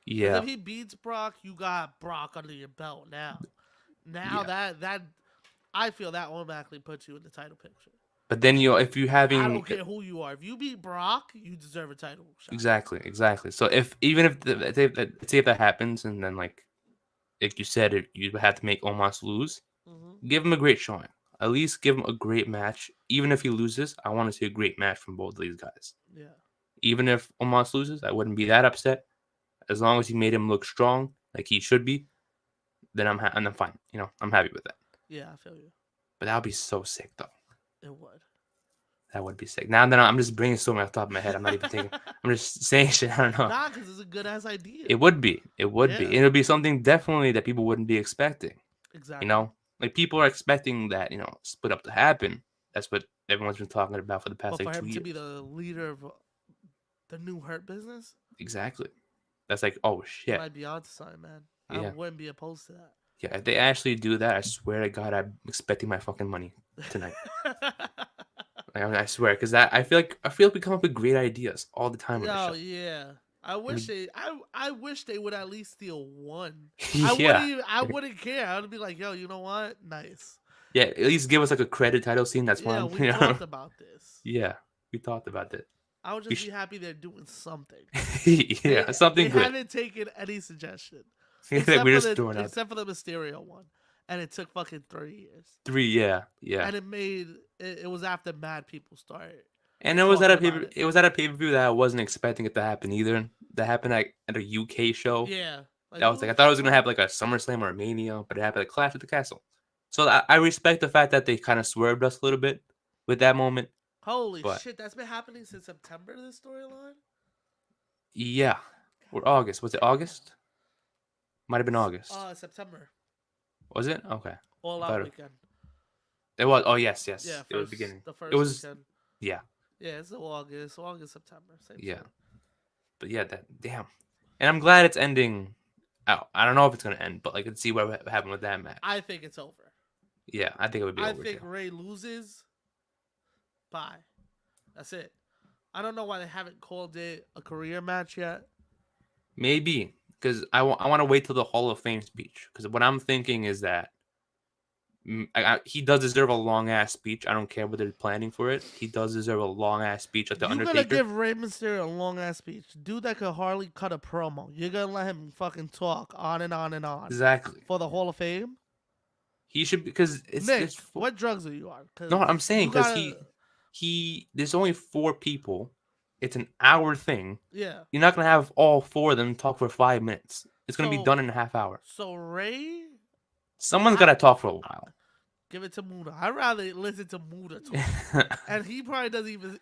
Because Yeah. if he beats Brock, you got Brock under your belt now. Now Yeah. that I feel that automatically puts you in the title picture. But then if you I having don't care who you are. If you beat Brock, you deserve a title shot. exactly. So if even if say if that happens and then like you said, you have to make Omos lose, Mm-hmm. give him a great showing. At least give him a great match. Even if he loses, I want to see a great match from both of these guys. Yeah. Even if Omos loses, I wouldn't be that upset. As long as he made him look strong, like he should be, then and I'm fine. I'm happy with that. Yeah, I feel you. But that would be so sick, though. It would. That would be sick. Now that I'm just brainstorming off the top of my head, I'm not even thinking. I'm just saying shit. I don't know. Nah, because it's a good ass idea. It would be. It would be. Yeah. And it would be something definitely that people wouldn't be expecting. Exactly. Like people are expecting that split up to happen. That's what everyone's been talking about for the past But for like 2 him to years. be the leader of the new Hurt Business, Exactly. That's like, oh he shit. might be onto something, man. I Yeah. wouldn't be opposed to that. Yeah. If they actually do that, I swear to God, I'm expecting my fucking money tonight. I swear, because I feel like we come up with great ideas all the time on the Oh show. yeah. I wish I wish they would at least steal one. Yeah. I wouldn't care. I would be like, yo, you know what? Nice. Yeah, at least give us like a credit title scene. That's Yeah, fine. we talked about this. Yeah, we talked about it. I would just be happy they're doing something. Yeah, something They good. haven't taken any suggestion. That we're just throwing out. Except for the Mysterio one. And it took fucking 3 years. 3, yeah. And it was after mad people started. And it was at a talking about paper. It was at a pay per view that I wasn't expecting it to happen either. That happened at a UK show. Yeah. That was like I thought it was gonna have like a SummerSlam or a Mania, but it happened at Clash at the Castle. So I respect the fact that they kind of swerved us a little bit with that moment. Holy But shit, that's been happening since September, this storyline? yeah, or August. Was it August? Might have been August. September. Was it? Okay. All Thought out it- weekend. It was. Oh yes. Yeah, It was beginning. the first It was. weekend. Yeah. Yeah, it's August, September. Same Yeah. shit. But yeah, that damn. And I'm glad it's ending. I don't know if it's gonna end, but like let's see what happened with that match. I think it's over. Yeah, I think it would be I over think too. Ray loses. Bye. That's it. I don't know why they haven't called it a career match yet. Maybe because I want to wait till the Hall of Fame speech. Because what I'm thinking is that he does deserve a long ass speech. I don't care what they're planning for it. He does deserve a long ass speech like the You're Undertaker. gonna give Rey Mysterio a long ass speech. Dude that could hardly cut a promo. You're gonna let him fucking talk on and on and on. Exactly. For the Hall of Fame? He should because Nick, what drugs are you on? No, I'm saying because he there's only 4 people. It's an hour thing. Yeah. You're not gonna have all 4 of them talk for 5 minutes. It's gonna be done in a half hour. So Ray, someone's gotta talk for a while. Give it to Muda. I'd rather listen to Muda talk. And he probably doesn't even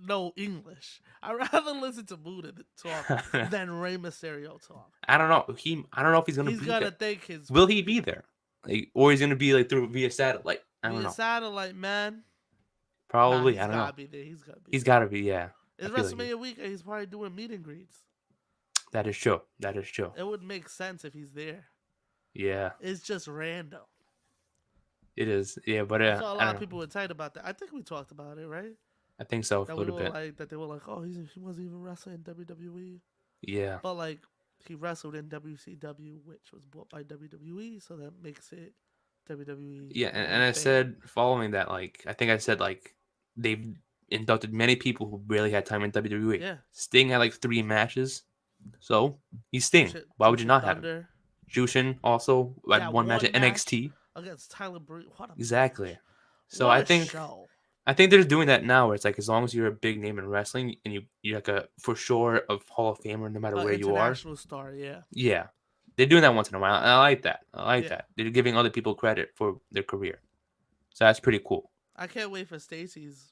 know English. I'd rather listen to Muda talk than Rey Mysterio talk. I don't know. I don't know if he's gonna. He's be gonna there. think his. Will he be there? Like, or he's gonna be like through via satellite? I don't know. Via satellite, man. Probably. Nah, I don't know. Be there. He's gotta be. He's gotta be. Yeah. It's WrestleMania week, and he's probably doing meet and greets. That is true. That is true. It would make sense if he's there. Yeah. It's just random. It is. Yeah, but I saw a lot of people were tight about that. I think we talked about it, right? I think so That for a we little were bit. like that they were like, oh, he wasn't even wrestling in WWE, Yeah. but like he wrestled in WCW, which was bought by WWE, so that makes it WWE Yeah, Hall and of I Fame. said following that, like I think I said like they've inducted many people who barely had time in WWE. Yeah, Sting had like 3 matches, so he's Sting. Why would you Jushin not have him? Thunder. Jushin also had That 1 match one at match NXT. against Tyler Breeze. What a Exactly. match! So What I a think show! I think they're doing that now, where it's like as long as you're a big name in wrestling and you're like a for sure of Hall of Famer no matter where you are. International star. Yeah, Yeah, they're doing that once in a while, and I like that. I like yeah. that. They're giving other people credit for their career, so that's pretty cool. I can't wait for Stacy's.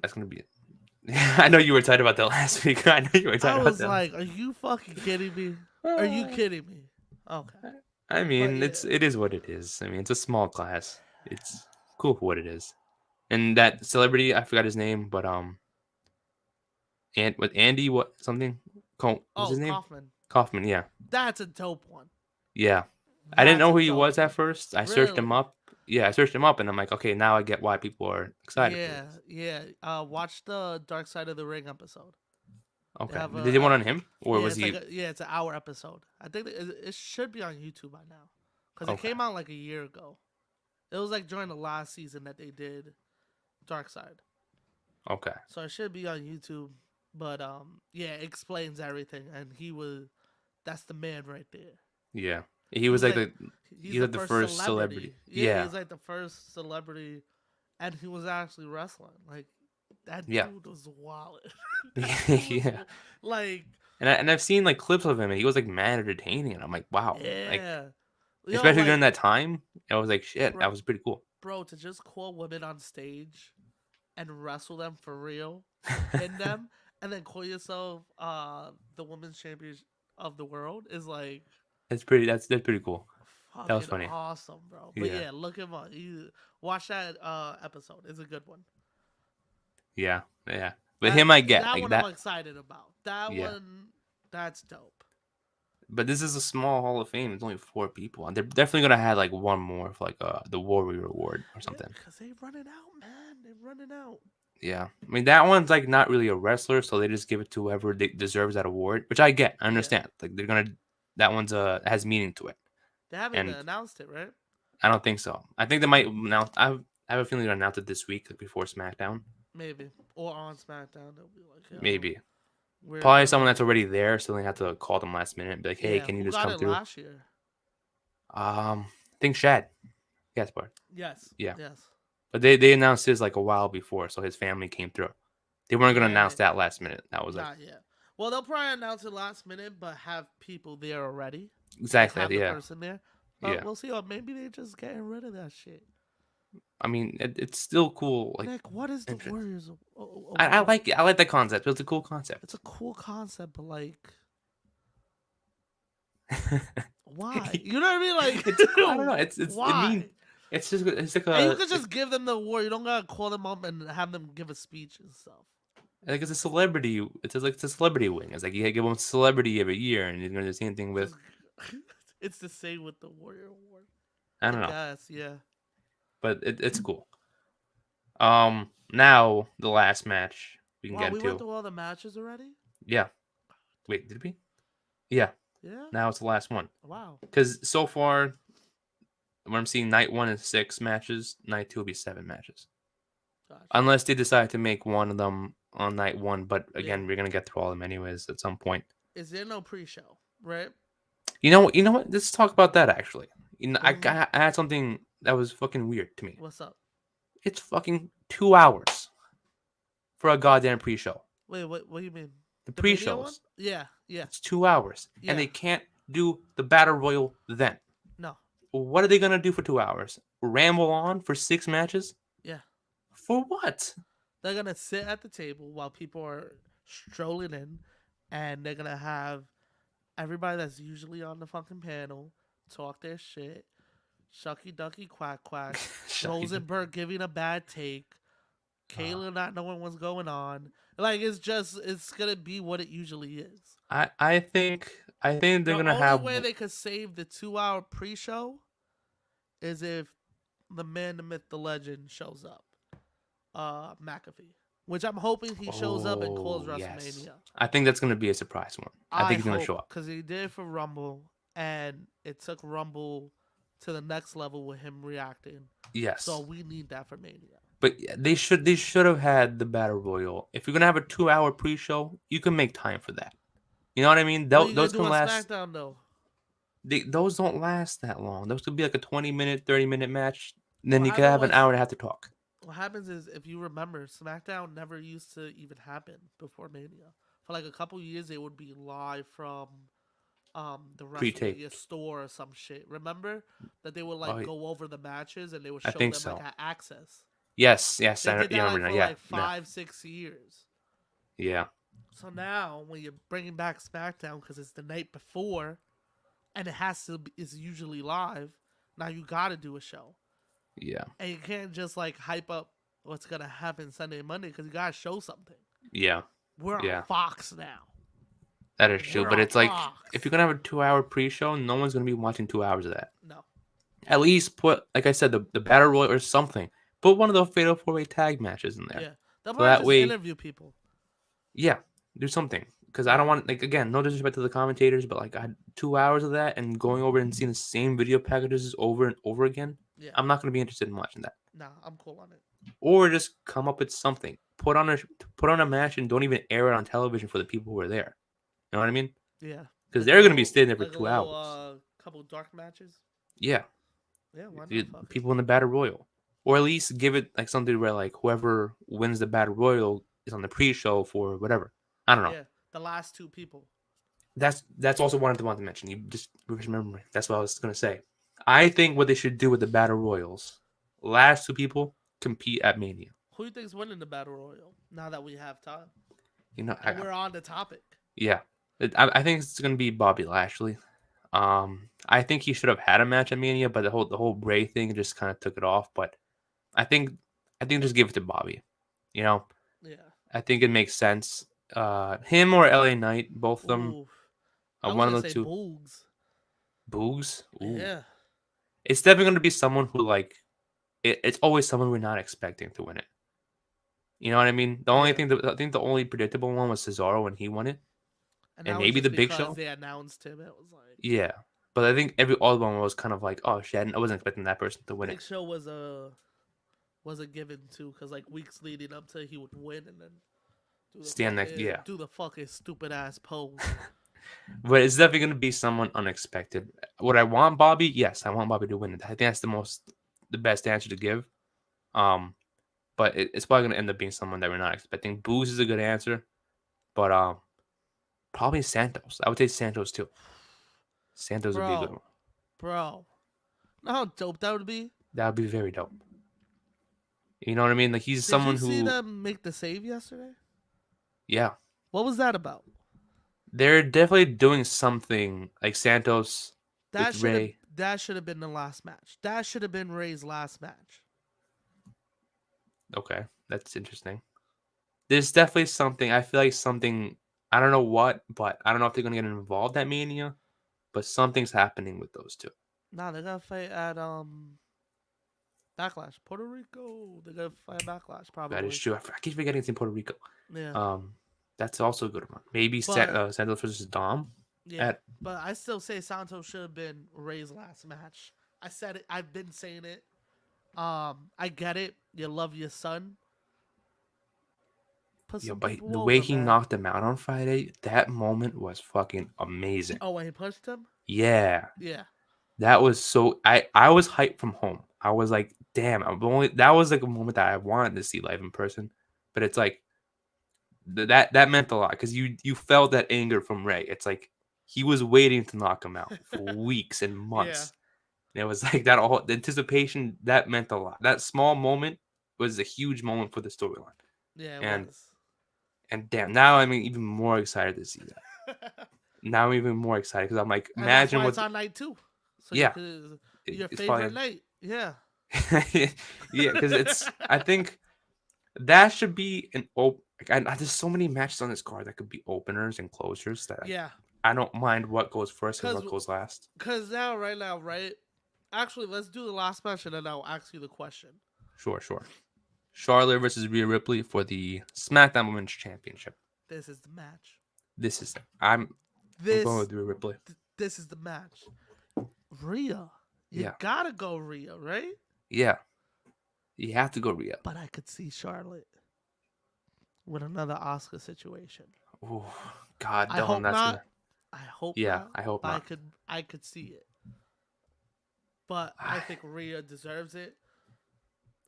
That's gonna be it. I know you were excited about that last week. I know you were I excited about was that. like, "Are you fucking kidding me? Are you Uh, kidding me?" Okay, I but mean, yeah, it is what it is. I mean, it's a small class. It's cool for what it is. And that celebrity, I forgot his name, but and with Andy, what something? What's oh his name? Kaufman, Kaufman. Yeah, that's a dope one. yeah. I didn't That's know a who he dope was at one. first. I searched him Really? up. Yeah, I searched him up, and I'm like, okay, now I get why people are excited for Yeah, this. yeah. Watch the Dark Side of the Ring episode. They Okay, have did they want a on him, or yeah. was It's like he? a yeah. It's an hour episode. I think it should be on YouTube by now because it Okay, came out like a year ago. It was like during the last season that they did Dark Side, okay, so it should be on YouTube. But yeah, it explains everything, and he was that's the man right there. yeah. He was He's like like the he he's was the like the first first celebrity. celebrity. Yeah, Yeah, he's like the first celebrity, and he was actually wrestling. Like that yeah, dude was wild. That dude was yeah. like And I've seen like clips of him, and he was like mad entertaining, and I'm like, wow, like yeah, yo, especially during like that time, I was like, shit, bro, that was pretty cool. bro, to just call women on stage and wrestle them for real and pin them, and then call yourself the women's champion of the world is like That's pretty cool. That was fucking funny. awesome, bro. But Yeah, yeah, look him up. You watch that episode. It's a good one. yeah, yeah. But That him, I get that like one I'm that. excited about. That Yeah, one that's dope. but this is a small Hall of Fame. It's only 4 people, and they're definitely gonna have like one more for like the Warrior Award or Yeah, something. because they running out, man. They running out. Yeah, I mean that one's like not really a wrestler, so they just give it to whoever deserves that award, which I get. I Yeah, understand. Like they're gonna that one's has meaning to it, they haven't even and announced it, right? I don't think so. I think they might announce. I have a feeling they're gonna announce it this week, like before SmackDown. Maybe or on SmackDown they'll be like, yo, Maybe. we're Probably someone gonna. that's already there, so they have to call them last minute and be like, "Hey, Yeah, can you who just got come it through?" last year? I think Shad. Yes, but Yes, yeah, yes. but they announced his like a while before, so his family came through. They weren't gonna Yeah, announce that last minute. That was like not yet. Well, they'll probably announce it last minute, but have people there already. Like exactly have the yeah, person there. But yeah. we'll see. Or maybe they just getting rid of that shit. I mean, it's still cool. Like Nick, what is the entrance. Warriors I Award? like it. I like the concept. It's a cool It's concept. a cool concept, but like, why? You know what I mean? It's cool. I don't know. Like, It's it mean. why? It's just it's like And you a could just give them the award. You don't gotta call them up and have them give a speech and stuff. like it's a celebrity. It's a celebrity wing. It's like you give them a celebrity every year, and you're gonna do the same thing with Just it's the same with the Warrior Award. I I don't know, guess, yeah. but it's cool. Now the last match we can Wow, get we went into. through all the matches already? Yeah. Wait, did we? Yeah. Yeah? Now it's the last one. Wow. Because so far, what I'm seeing, night one is 6 matches. Night two will be 7 matches, Gotcha. unless they decide to make one of them on night one. But Yeah. again, we're gonna get through all of them anyways at some point. Is there no pre show, right? You know what? You know what? Let's talk about that actually. Mm-hmm. I had something that was fucking weird to me. What's up? It's fucking 2 hours for a goddamn pre-show. Wait, what do you mean? The The Mania one? pre-shows, Yeah, yeah, it's 2 hours, and yeah. they can't do the battle royal then. No. What are they gonna do for 2 hours? Ramble on for 6 matches? Yeah. For what? They're gonna sit at the table while people are strolling in, and they're gonna have everybody that's usually on the fucking panel talk their shit. Shucky Ducky Quack Quack. Shucky. Rosenberg giving a bad take. Uh, Kayla not knowing what's going on. Like it's gonna be what it usually is. I think they're The gonna only have. way they could save the 2 hour pre show is if the man, the myth, the legend shows up. McAfee, which I'm hoping he shows up and calls Oh yes, WrestleMania. I think that's gonna be a surprise one. I I think he's gonna hope show up. because he did it for Rumble, and it took Rumble to the next level with him reacting. So Yes, we need that for Mania. but they should have had the battle royal. If you're gonna have a 2 hour pre-show, you can make time for that. You know what I mean? What are you gonna Those do can on last. SmackDown though? Those don't last that long. Those could be like a 20-minute, 30-minute match. Then What you could happened have an was hour and a half to talk. what happens is if you remember, SmackDown never used to even happen before Mania. For like a couple years, it would be live from the WrestleMania Pre-taped. store or some shit. Remember that they would like Oh, go over the matches and they would I show think them like so. at access. Yes, They did yeah, that I like remember for now. Yeah, like yeah, 5, 6 years. yeah, So now when you're bringing back SmackDown because it's the night before, and it has to be, it's usually live. Now you got to do a show, yeah, and you can't just like hype up what's gonna happen Sunday and Monday because you gotta show something. yeah, We're on yeah. Fox now. That is true. We're But on it's like if you're Fox. gonna have a 2 hour pre-show, no one's gonna be watching 2 hours of that. No. At least put, like I said, the battle royal or something. Put one of the fatal 4-way tag matches in there, Yeah. They'll so probably that just way, interview people. yeah, do something. Because I Yeah. don't want, like, again, no disrespect to the commentators, but like I had 2 hours of that and going over and seeing the same video packages over and over again. Yeah. I'm not gonna be interested in watching that. Nah, I'm cool on it. Or just come up with something. Put on a match and don't even air it on television for the people who are there. You know what I mean? Yeah. Because they're gonna be staying there for Like a 2 hours. little couple dark matches. Yeah, Yeah, why not? Fuck it. people in the battle royal, or at least give it like something where like whoever wins the battle royal is on the pre-show for whatever. I don't know. Yeah, the last two people. That's also one I want to mention. You just remember me. That's what I was gonna say. I think what they should do with the battle royals, last two people compete at Mania. Who do you think's winning the battle royal? Now that we have time You know, and we're on the topic. yeah, I think it's gonna be Bobby Lashley. I think he should have had a match at Mania, but the whole Bray thing just kind of took it off. But I think I think just give it to Bobby. You know, Yeah. I think it makes sense. Him or LA Knight, both of them. Ooh, I was One of gonna the say two. Boogs. Boogs. Ooh, Yeah. it's definitely going to be someone who like. It's always someone we're not expecting to win it. You know what I mean? The only Yeah. thing that I think the only predictable one was Cesaro when he won it, And and that was maybe the just Big because Show. they announced him. It was like Yeah, but I think every other one was kind of like, oh shit, I wasn't expecting that person to win it. Big Show was a given too because like weeks leading up to he would win and then Stand next, yeah. do the fucking stupid ass pose. But it's definitely going to be someone unexpected. Would I want Bobby? Yes, I want Bobby to win it. I think that's the best answer to give. Um, but it's probably going to end up being someone that we're not expecting. Booze is a good answer, but probably Santos. I would say Santos too. Santos would be a good one. bro, bro, know how dope that would be. That would be very dope. You know what I mean? Like he's Did you someone see who, them make the save yesterday? yeah, What was that about? they're definitely doing something like Santos with Ray. That should have been the last match. That should have been Ray's last match. Okay, that's interesting. There's definitely something. I feel like something. I don't know what, but I don't know if they're gonna get involved at Mania. But something's happening with those two. Nah, they're gonna fight at Backlash, Puerto Rico. They're gonna fight Backlash That is probably. true. I keep forgetting it's in Puerto Rico. Yeah, That's also a good one. Maybe but Santos versus Dom yeah, at. but I still say Santos should have been Ray's last match. I said it. I've been saying it. I get it. You love your son. Put Yo, some but people the way over, he man. knocked him out on Friday, that moment was fucking amazing. Oh, when he punched him? Yeah, Yeah. that was so. I was hyped from home. I was like, damn. That was like a moment that I wanted to see live in person. But it's like that meant a lot because you felt that anger from Ray. It's like he was waiting to knock him out for weeks and Yeah. months. And it was like that all the anticipation that meant a lot. That small moment was a huge moment for the storyline. Yeah, it And was. damn, now I'm even more excited to see that. Now I'm even more excited because I'm like, And that's imagine why it's what. on night two. So you Yeah, could your it's favorite probably night. Yeah. yeah, because it's. I think that should be an open. Like, there's so many matches on this card that could be openers and closers that Yeah. I don't mind what goes first and Cause, what goes last. Cause now, right now, right? Actually, let's do the last match and then I'll ask you the question. Sure, sure. Charlotte versus Rhea Ripley for the SmackDown Women's Championship. This is the match. This is I'm going This with Rhea Ripley. this is the match. Rhea. You Yeah, gotta go Rhea, right? yeah. You have to go Rhea. But I could see Charlotte with another Oscar situation. Oh God, I Dylan, hope that's not. gonna. I hope Yeah, not. I hope But not. I could see it. But I think Rhea deserves it.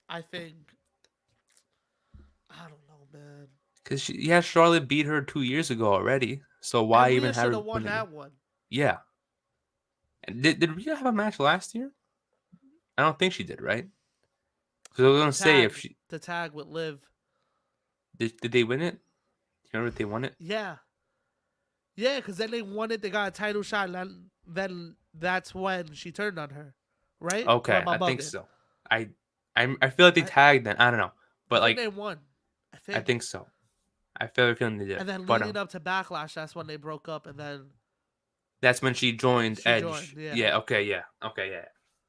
I think I don't know, man. Because yeah, Charlotte beat her 2 years ago already. So why And even Rhea have should her have won win again? that one. Yeah. And did Rhea have a match last year? I don't think she did, right? Because I was gonna say if she The tag with Liv. did they win it? Do you remember if they won it? Yeah. Yeah, because then they won it. They got a title shot. And then that's when she turned on her. Right? Or Okay, am I I think bugging? so. I I feel like they I, tagged then. I don't know, I but think like they won. I I think. think so. I feel like feeling they did, And then but leading up to Backlash, that's when they broke up. And then that's when she joined she joined. Edge. Yeah. Yeah. Okay. Yeah. Okay. Yeah.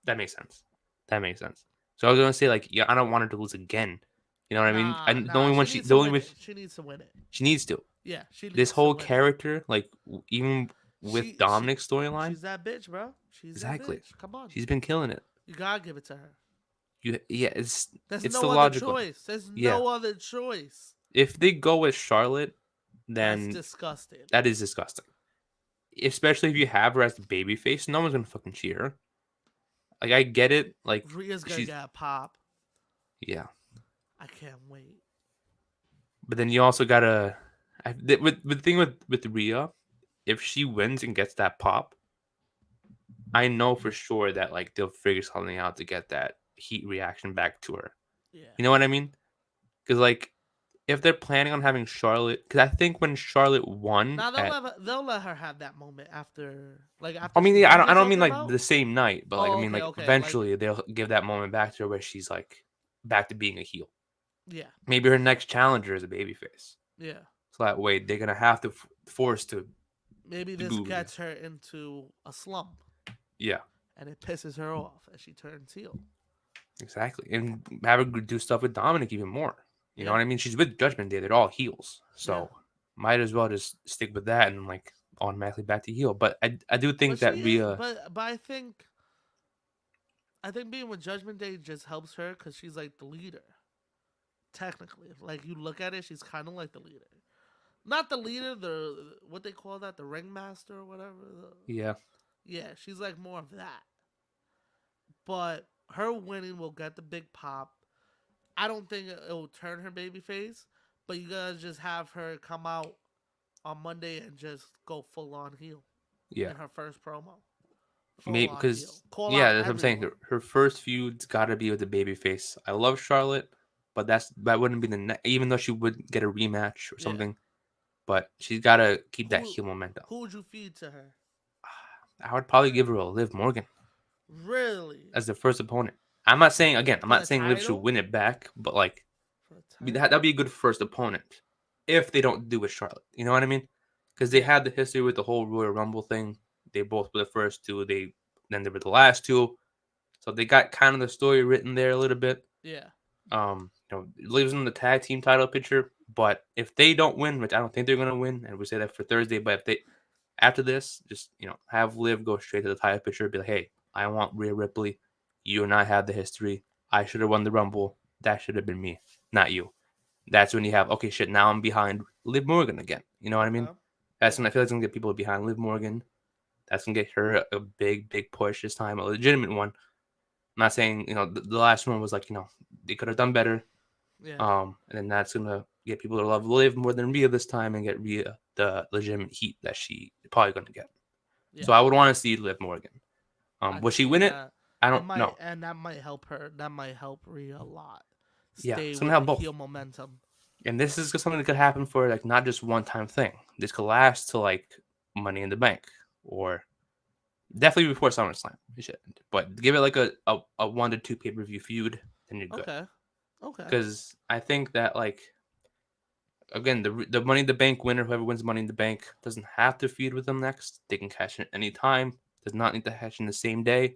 That makes sense. That makes sense. So I was gonna say like yeah, I don't want her to lose again. You know what I mean? The only one She she needs the to only win way it. She needs to win it. she needs to. Yeah, she This needs to whole win it. character, like even with Dominic's storyline, She's that bitch, bro. She's exactly. that bitch. Come on. She's been killing it. You gotta give it to her. Yeah, There's it's the no other logical. choice. There's Yeah, no other choice. if they go with Charlotte, That's then disgusting. that is disgusting. Especially if you have her as the baby face, no one's gonna fucking cheer her. Like I get it, like Rhea's gonna she's get a pop. yeah, I can't wait. but then you also gotta with the thing with Rhea, if she wins and gets that pop, I know for sure that like they'll figure something out to get that heat reaction back to her. Yeah. You know what I mean? Because like if they're planning on having Charlotte, because I think when Charlotte won Now at, they'll let her have that moment after I after mean, she yeah, wins. I You're don't mean talking like about? the same night, but like I Oh, mean okay, like okay. Like eventually they'll give that moment back to her where she's like back to being a heel. yeah, Maybe her next challenger is a babyface, yeah. so that way they're gonna have to force Maybe to this boo Rhea. gets her into a slump, Yeah, and it pisses her off as she turns heel. exactly, and have her do stuff with Dominic even more. You know Yeah, what I mean? She's with Judgment Day; they're all heels, yeah. so might as well just stick with that and like automatically back to heel. But I do But think she that is. Rhea, But I think being with Judgment Day just helps her because she's like the leader. Technically, if like you look at it, she's kind of like the leader. Not the leader, the what they call that, the ringmaster or whatever. yeah, Yeah, she's like more of that. But her winning will get the big pop. I don't think it will turn her baby face, but you gotta just have her come out on Monday and just go full on heel yeah. in her first promo. Full Maybe on heel. because Call yeah, out that's what I'm saying. everyone. Her first feud's got to be with the babyface. I love Charlotte, but that wouldn't be even though she would get a rematch or Yeah. something. But she's got to keep that Who heel momentum. who would you feed to her? I would probably give her a Liv Morgan Really? as the first opponent. I'm not saying again. I'm For not the saying Liv should title? win it back, but like For the title? that'd be a good first opponent if they don't do with Charlotte. You know what I mean? Because they Yeah. had the history with the whole Royal Rumble thing. They both were the first two. They were the last two. So they got kind of the story written there a little bit. Yeah. It lives in the tag team title picture. But if they don't win, which I don't think they're gonna win, and we say that for Thursday, but if they after this, just have Liv go straight to the title picture, be like, hey, I want Rhea Ripley. You and I have the history. I should have won the Rumble. That should have been me, not you. That's when you have okay, shit. Now I'm behind Liv Morgan again. You know what I mean? Okay. That's Yeah. when I feel like it's gonna get people behind Liv Morgan. That's gonna get her a big, big push this time, a legitimate one. I'm not saying the last one was like they could have done better. Yeah. And then that's gonna get people to love Liv more than Rhea this time and get Rhea the legitimate heat that she probably gonna get. Yeah. So I would want to see Liv Morgan. I Would could she see win it? that. I It don't might know. and that might help her. That might help Rhea a lot. Yeah, Stay it's gonna with help the both. heel momentum. And this is something that could happen for like not just one time thing. This could last to like Money in the Bank or definitely before SummerSlam. You should, but give it like a 1 to 2 pay-per-view feud, then you're good. Okay. Okay. Because I think that like again the Money in the Bank winner, whoever wins Money in the Bank, doesn't have to feud with them next. They can cash in any time. Does not need to cash in the same day.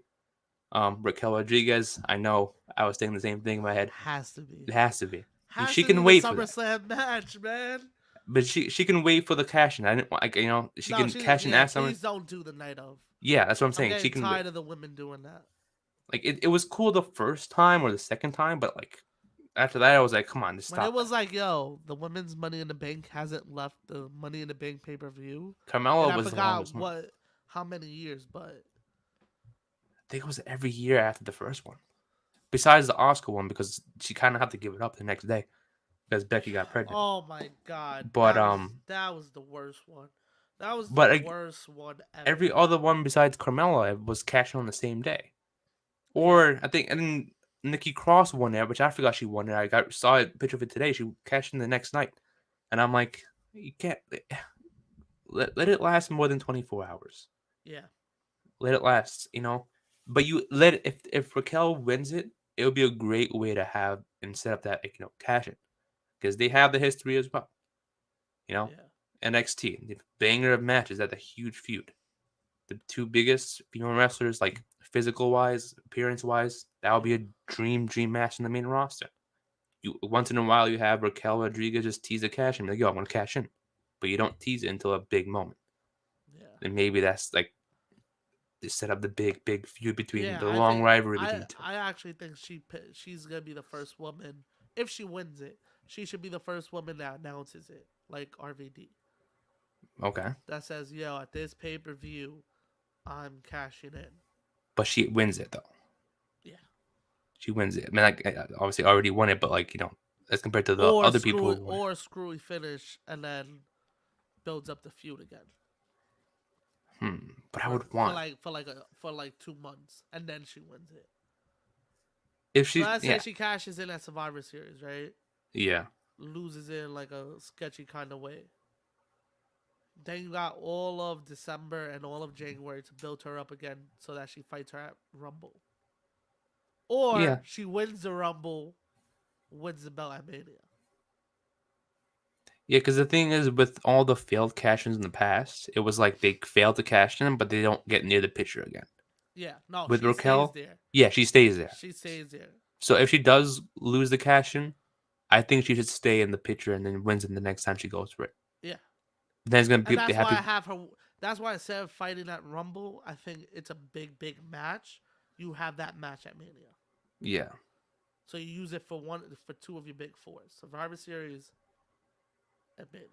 Raquel Rodriguez. I know I was thinking the same thing in my head. Has to be. It has to be. Has She to be can the wait for that, SummerSlam match, man. but she can wait for the cash in. I didn't like she No, can cash in at Summer. please don't do the night of. Yeah, that's what I'm I'm saying. She getting can wait. tired of the women doing that. Like it was cool the first time or the second time, but like after that, I was like, come on, just When it stop was that. like, yo, the women's Money in the Bank hasn't left the Money in the Bank pay per view, and Carmella I was the forgot longest one. what how many years, but I think it was every year after the first one, besides the Oscar one because she kind of had to give it up the next day because Becky got pregnant. oh my god, But that was the worst one. That was the but worst one every ever. other one besides Carmella was cashing on the same day. Yeah, Or I think and then Nikki Cross won it, which I forgot she won it. I got saw a picture of it today. She cashed in the next night, and I'm like, you can't let it last more than 24 hours. yeah, Let it last, But you let it, if Raquel wins it, it would be a great way to have and set up that cash it because they have the history as well. You know, yeah, NXT, the banger of matches at the huge feud. The two biggest female wrestlers, like physical wise, appearance wise, that would be yeah, a dream match in the main roster. You once in a while you have Raquel Rodriguez just tease a cash and be like, yo, I'm gonna cash in. But you don't tease it until a big moment. yeah. And maybe that's like to set up the big feud between Yeah, the long rivalry between I the two. I actually think she's gonna be the first woman if she wins it. She should be the first woman that announces it, like RVD, Okay. that says, "Yo, at this pay per view, I'm cashing in." But she wins it though. Yeah, She wins it. I mean, like obviously already won it, but like as compared to the other people who won it. or screwy finish and then builds up the feud again But I would want for like 2 months and then she wins it. if So she, let's say yeah, she cashes in at Survivor Series, right? yeah, Loses it in like a sketchy kind of way. Then you got all of December and all of January to build her up again so that she fights her at Rumble. Or yeah, she wins the Rumble, wins the belt at Mania. yeah. Because the thing is, with all the failed cash-ins in the past, it was like they failed to cash in, but they don't get near the picture again. Yeah, no, With she stays Raquel, there. yeah, she stays there. She stays there. So if she does lose the cash-in, I think she should stay in the picture and then wins it the next time she goes for it. Yeah. Then it's gonna be And they that's have why I people. have her. That's why instead of fighting at Rumble, I think it's a big match. You have that match at Mania. Yeah, So you use it for two of your big fours: Survivor Series and Mania.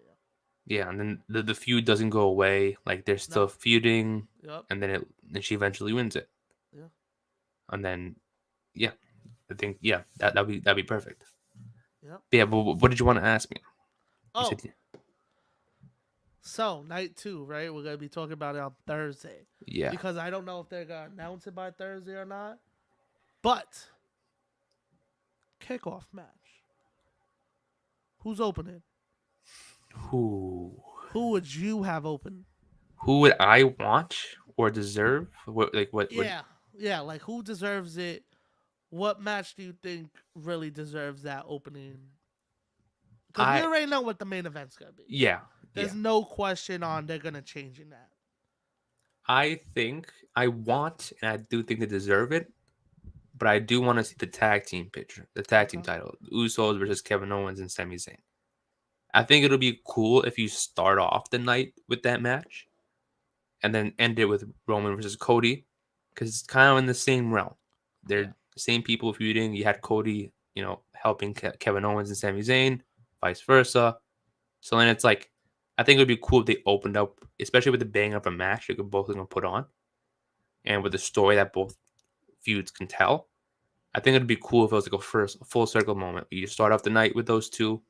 yeah, and then the feud doesn't go away. Like they're still No. feuding, Yep. and then she eventually wins it, Yeah. and then yeah, I think yeah that'd be perfect. Yep. But yeah, but what did you want to ask me? You said Oh, so night two, right? We're gonna be talking about it on Thursday yeah. because I don't know if they're gonna announce it by Thursday or not. But kickoff match. Who's opening? Who Who would you have open? who would I watch or deserve? What like what? Yeah, yeah. Like who deserves it? What match do you think really deserves that opening? Because we I already know what the main event's gonna be. yeah There's yeah. no question on they're gonna change in that. I think I want and I do think they deserve it, but I do want to see the tag team picture, the tag team Okay. title, Usos versus Kevin Owens and Sami Zayn. I think it'll be cool if you start off the night with that match and then end it with Roman versus Cody because it's kind of in the same realm. They're Yeah. the same people feuding. You had Cody, helping Kevin Owens and Sami Zayn, vice versa. So then it's like, I think it would be cool if they opened up, especially with the bang of a match they could both of them put on, and with the story that both feuds can tell. I think it'd be cool if it was like a first full circle moment. You start off the night with those two,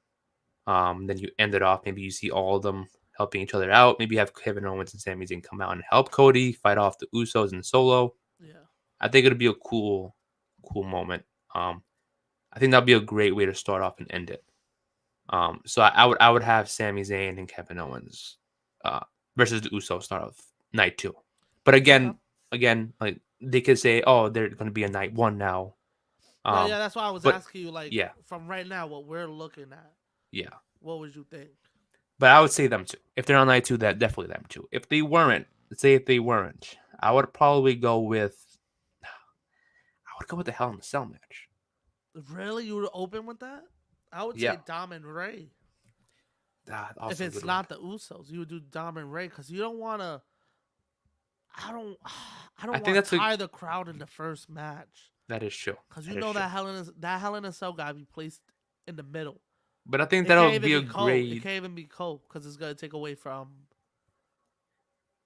then you end it off. Maybe you see all of them helping each other out. Maybe you have Kevin Owens and Sami Zayn come out and help Cody fight off the Usos in solo. Yeah. I think it'd be a cool moment. Um, I think that'd be a great way to start off and end it. So I would have Sami Zayn and Kevin Owens uh, versus the Usos start off night two. But Okay. again, like they could say, oh, they're going to be a night one now. No, yeah, Um, that's why I was but asking you, like, yeah, from right now, what we're looking at. yeah. What would you think? But I would say them too. If they're on night two, that definitely them too. If they weren't, let's say if they weren't, I would probably go with. would go with the Hell in a Cell match. Really, you would open with that? I would Yeah, say Dom and Ray. If also a it's good one. not the Usos, you would do Dom and Ray because you don't want to. I don't. I I don't think want that's to a tie the crowd in the first match that is true. because you That is know true. that Hell in a Cell got to be placed in the middle. But I think It can't that'll even be a be cold. It great. can't even be cold because it's gonna take away from.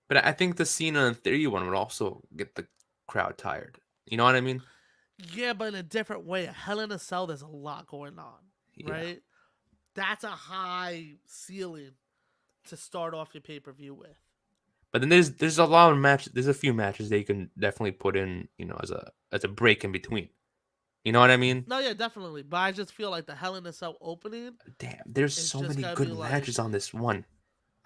But I think the Cena and Theory one would also get the crowd tired. You know what I mean? Yeah, but in a different way. A Hell in a Cell, there's a lot going on, Yeah. right? That's a high ceiling to start off your pay per view with. But then there's a lot of matches. There's a few matches they can definitely put in, as a break in between. You know what I mean? No, yeah, definitely. But I just feel like the Hell in a Cell opening Damn, there's is so just many gotta be good like, matches on this one.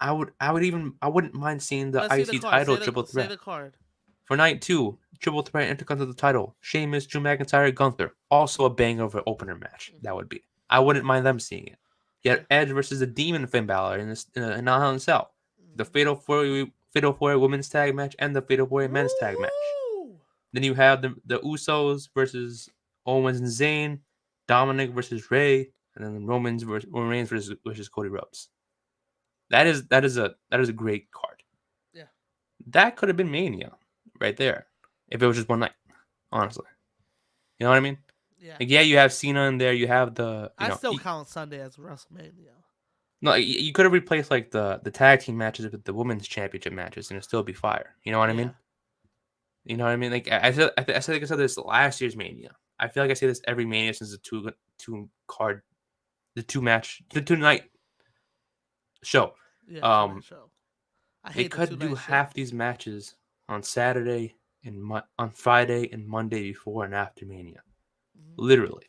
I wouldn't mind seeing the let's see the IC card. title triple Say threat the card. for night two. Triple threat Intercontinental title. Sheamus, Drew McIntyre, Gunther. Also a banger of an opener match. That would be. I wouldn't mind them seeing it. Yeah. Yet Edge versus the Demon Finn Balor in a Hell in a Cell. The Mm-hmm. Fatal 4 women's tag match and the Fatal 4 men's tag match. Woo! Then you have the Usos versus Owens and Zayn, Dominic versus Ray, and then Reigns versus Cody Rhodes. That is a great card. Yeah. That could have been Mania, right there, if it was just one night. Honestly, you know what I mean? Yeah. Like, yeah, you have Cena in there. You have the I still count Sunday as WrestleMania. no, you could have replaced like the tag team matches with the women's championship matches, and it'd still be fire. You know what I Yeah. mean? You know what I mean? Like I said, I said, like I said this last year's Mania. I feel like I say this every Mania since the the 2 night show. Yeah, tonight Um, show. I they hate the could do tonight show. half these matches on Saturday and on Friday and Monday before and after Mania. Mm-hmm. Literally,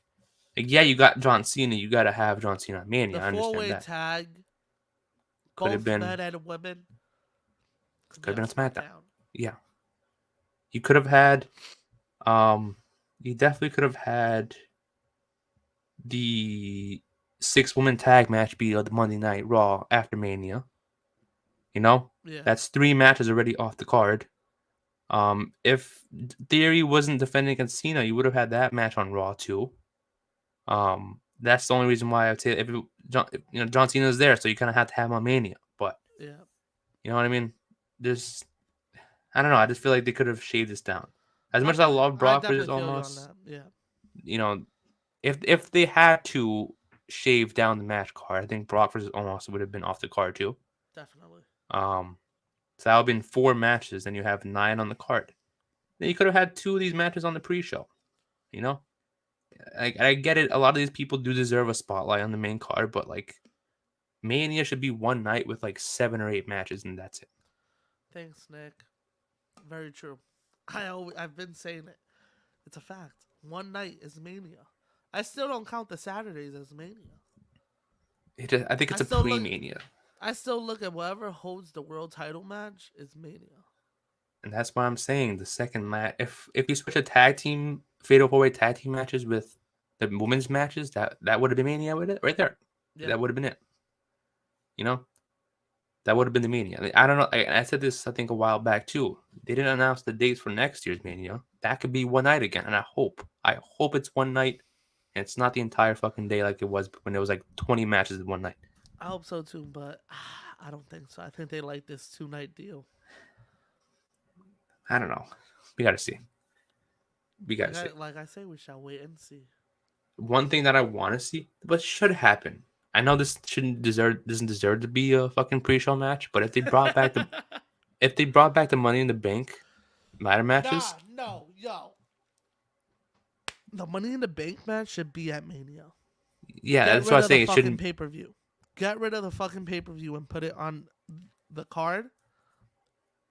like, yeah, you got John Cena. You got to have John Cena on Mania. The I understand four-way that. tag, Could have both been men and women, could could be have been on a SmackDown. SmackDown. Yeah, you could have had. Um, you definitely could have had the 6 woman tag match be the Monday Night Raw after Mania. You know, Yeah. that's 3 matches already off the card. If Theory wasn't defending against Cena, you would have had that match on Raw too. That's the only reason why I would say John Cena is there, so you kind of have to have him on Mania. But Yeah. you know what I mean? There's, I don't know. I just feel like they could have shaved this down. As much as I Okay. love I Brock versus definitely feel you on Omos, that. Yeah. you know, if they had to shave down the match card, I think Brock versus Omos would have been off the card too. Definitely. Um, so that would have been 4 matches. Then you have 9 on the card. Then you could have had 2 of these matches on the pre-show. You know, I get it. A lot of these people do deserve a spotlight on the main card, but like Mania should be one night with like 7 or 8 matches, and that's it. Thanks, Nick. Very true. I've been saying it. It's a fact. One night is Mania. I still don't count the Saturdays as Mania. I think I it's a still look. pre-Mania, I still look at whatever holds the world title match is Mania. and that's why I'm saying the second match. If you switch a tag team fatal 4-way tag team matches with the women's matches, that would have been Mania with it right there. Yeah. That would have been it. You know, that would have been the Mania. I don't know. I said this I think a while back too. They didn't announce the dates for next year's Mania. That could be one night again, and I hope it's one night, and it's not the entire fucking day like it was when there was like 20 matches in one night. I hope so too, but I don't think so. I think they like this 2 night deal. I don't know. We gotta see. We gotta see. Like I say, we shall wait and see. One thing that I want to see, but should happen. I know this doesn't deserve to be a fucking pre-show match, but if they brought back the Money in the Bank ladder matches, no, yo. The Money in the Bank match should be at Mania. yeah, Get that's rid what I'm of the saying. It fucking shouldn't. pay per view. Get rid of the fucking pay per view and put it on the card.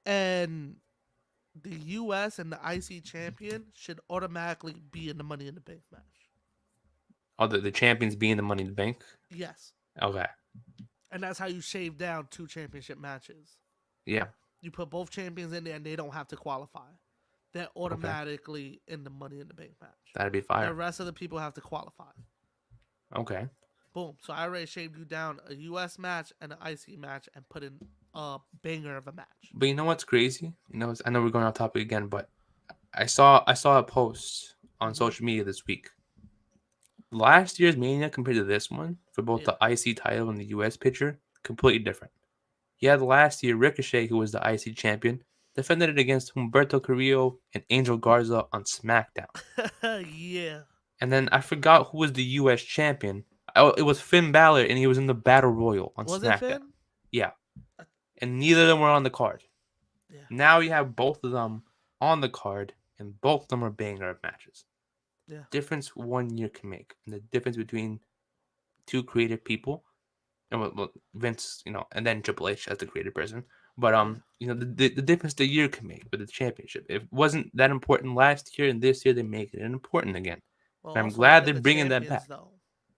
And the US and the IC champion should automatically be in the Money in the Bank match. Oh, the champions being the Money in the Bank. Yes. Okay. And that's how you shave down 2 championship matches. Yeah. You put both champions in there and they don't have to qualify. They're automatically in the Money in the Bank match. That'd be The fire. rest of the people have to qualify. Okay. Boom. So I already shaved you down a US match and an IC match and put in a banger of a match. But you know what's crazy? I know we're going off topic again, but I saw a post on social media this week. Last year's Mania compared to this one, for both Yeah. the IC title and the US picture, completely different. You had last year Ricochet, who was the IC champion, defended it against Humberto Carrillo and Angel Garza on SmackDown. Yeah. And then I forgot who was the US champion. Oh, it was Finn Balor, and he was in the Battle Royal on Was it SmackDown. Finn? Yeah. And neither of them were on the card. Yeah. Now you have both of them on the card, and both of them are banger of matches. Yeah. Difference 1 year can make. And the difference between two creative people, and well, Vince, and then Triple H as the creative person. But Yeah. the difference the year can make with the championship. It wasn't that important last year, and this year they make it important again. Well, And I'm also look glad at they're the bringing that champions back. though.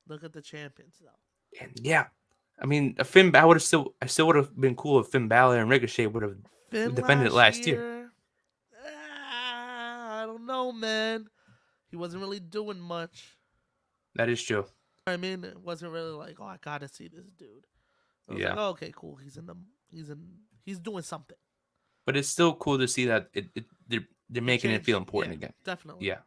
Look at the champions though. And yeah, I mean, I still would have been cool if Finn Balor and Ricochet would have Finn defended it last last year. year. I don't know, man. He wasn't really doing much. That is true. I mean, it wasn't really like, oh, I gotta see this dude. I was Yeah, like, oh, okay, cool. He's doing something. but it's still cool to see that they're making it feel important Yeah, again. definitely. Yeah.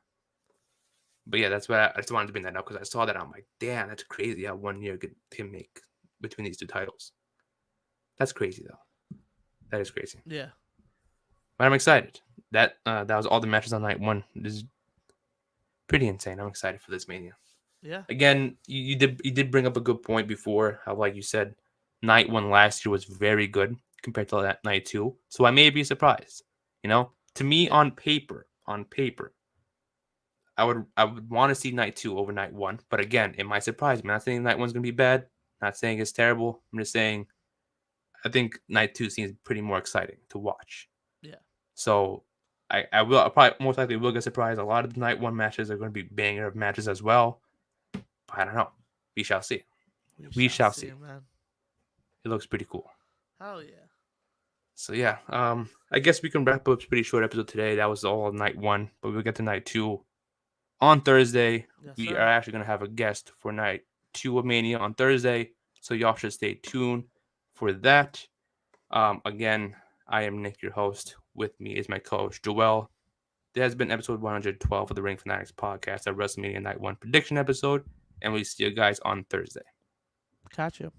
But yeah, that's why I just wanted to bring that up because I saw that. I'm like, damn, that's crazy how 1 year can make between these two titles. That's crazy though. That is crazy. Yeah. But I'm excited. That was all the matches on night one. This is pretty insane. I'm excited for this Mania. Yeah. Again, you did bring up a good point before how, like you said, night one last year was very good compared to that night two. So I may be surprised. To me, Yeah. on paper, I would want to see night two over night one. But again, it might surprise me. I'm not saying night one's gonna be bad. Not saying it's terrible. I'm just saying I think night two seems pretty more exciting to watch. Yeah. So I probably most likely will get surprised. A lot of the night one matches are going to be banger matches as well. But I don't know. We shall see. We shall see. Man. It looks pretty cool. Hell yeah. So yeah, I guess we can wrap up a pretty short episode today. That was all night one, but we'll get to night two on Thursday. Yes, we sir. are actually going to have a guest for night two of Mania on Thursday. So y'all should stay tuned for that. Again, I am Nick, your host. With me is my co-host Joel. There has been episode 112 of the Ring Fanatics podcast, a WrestleMania Night 1 prediction episode, and we see you guys on Thursday. Catch you.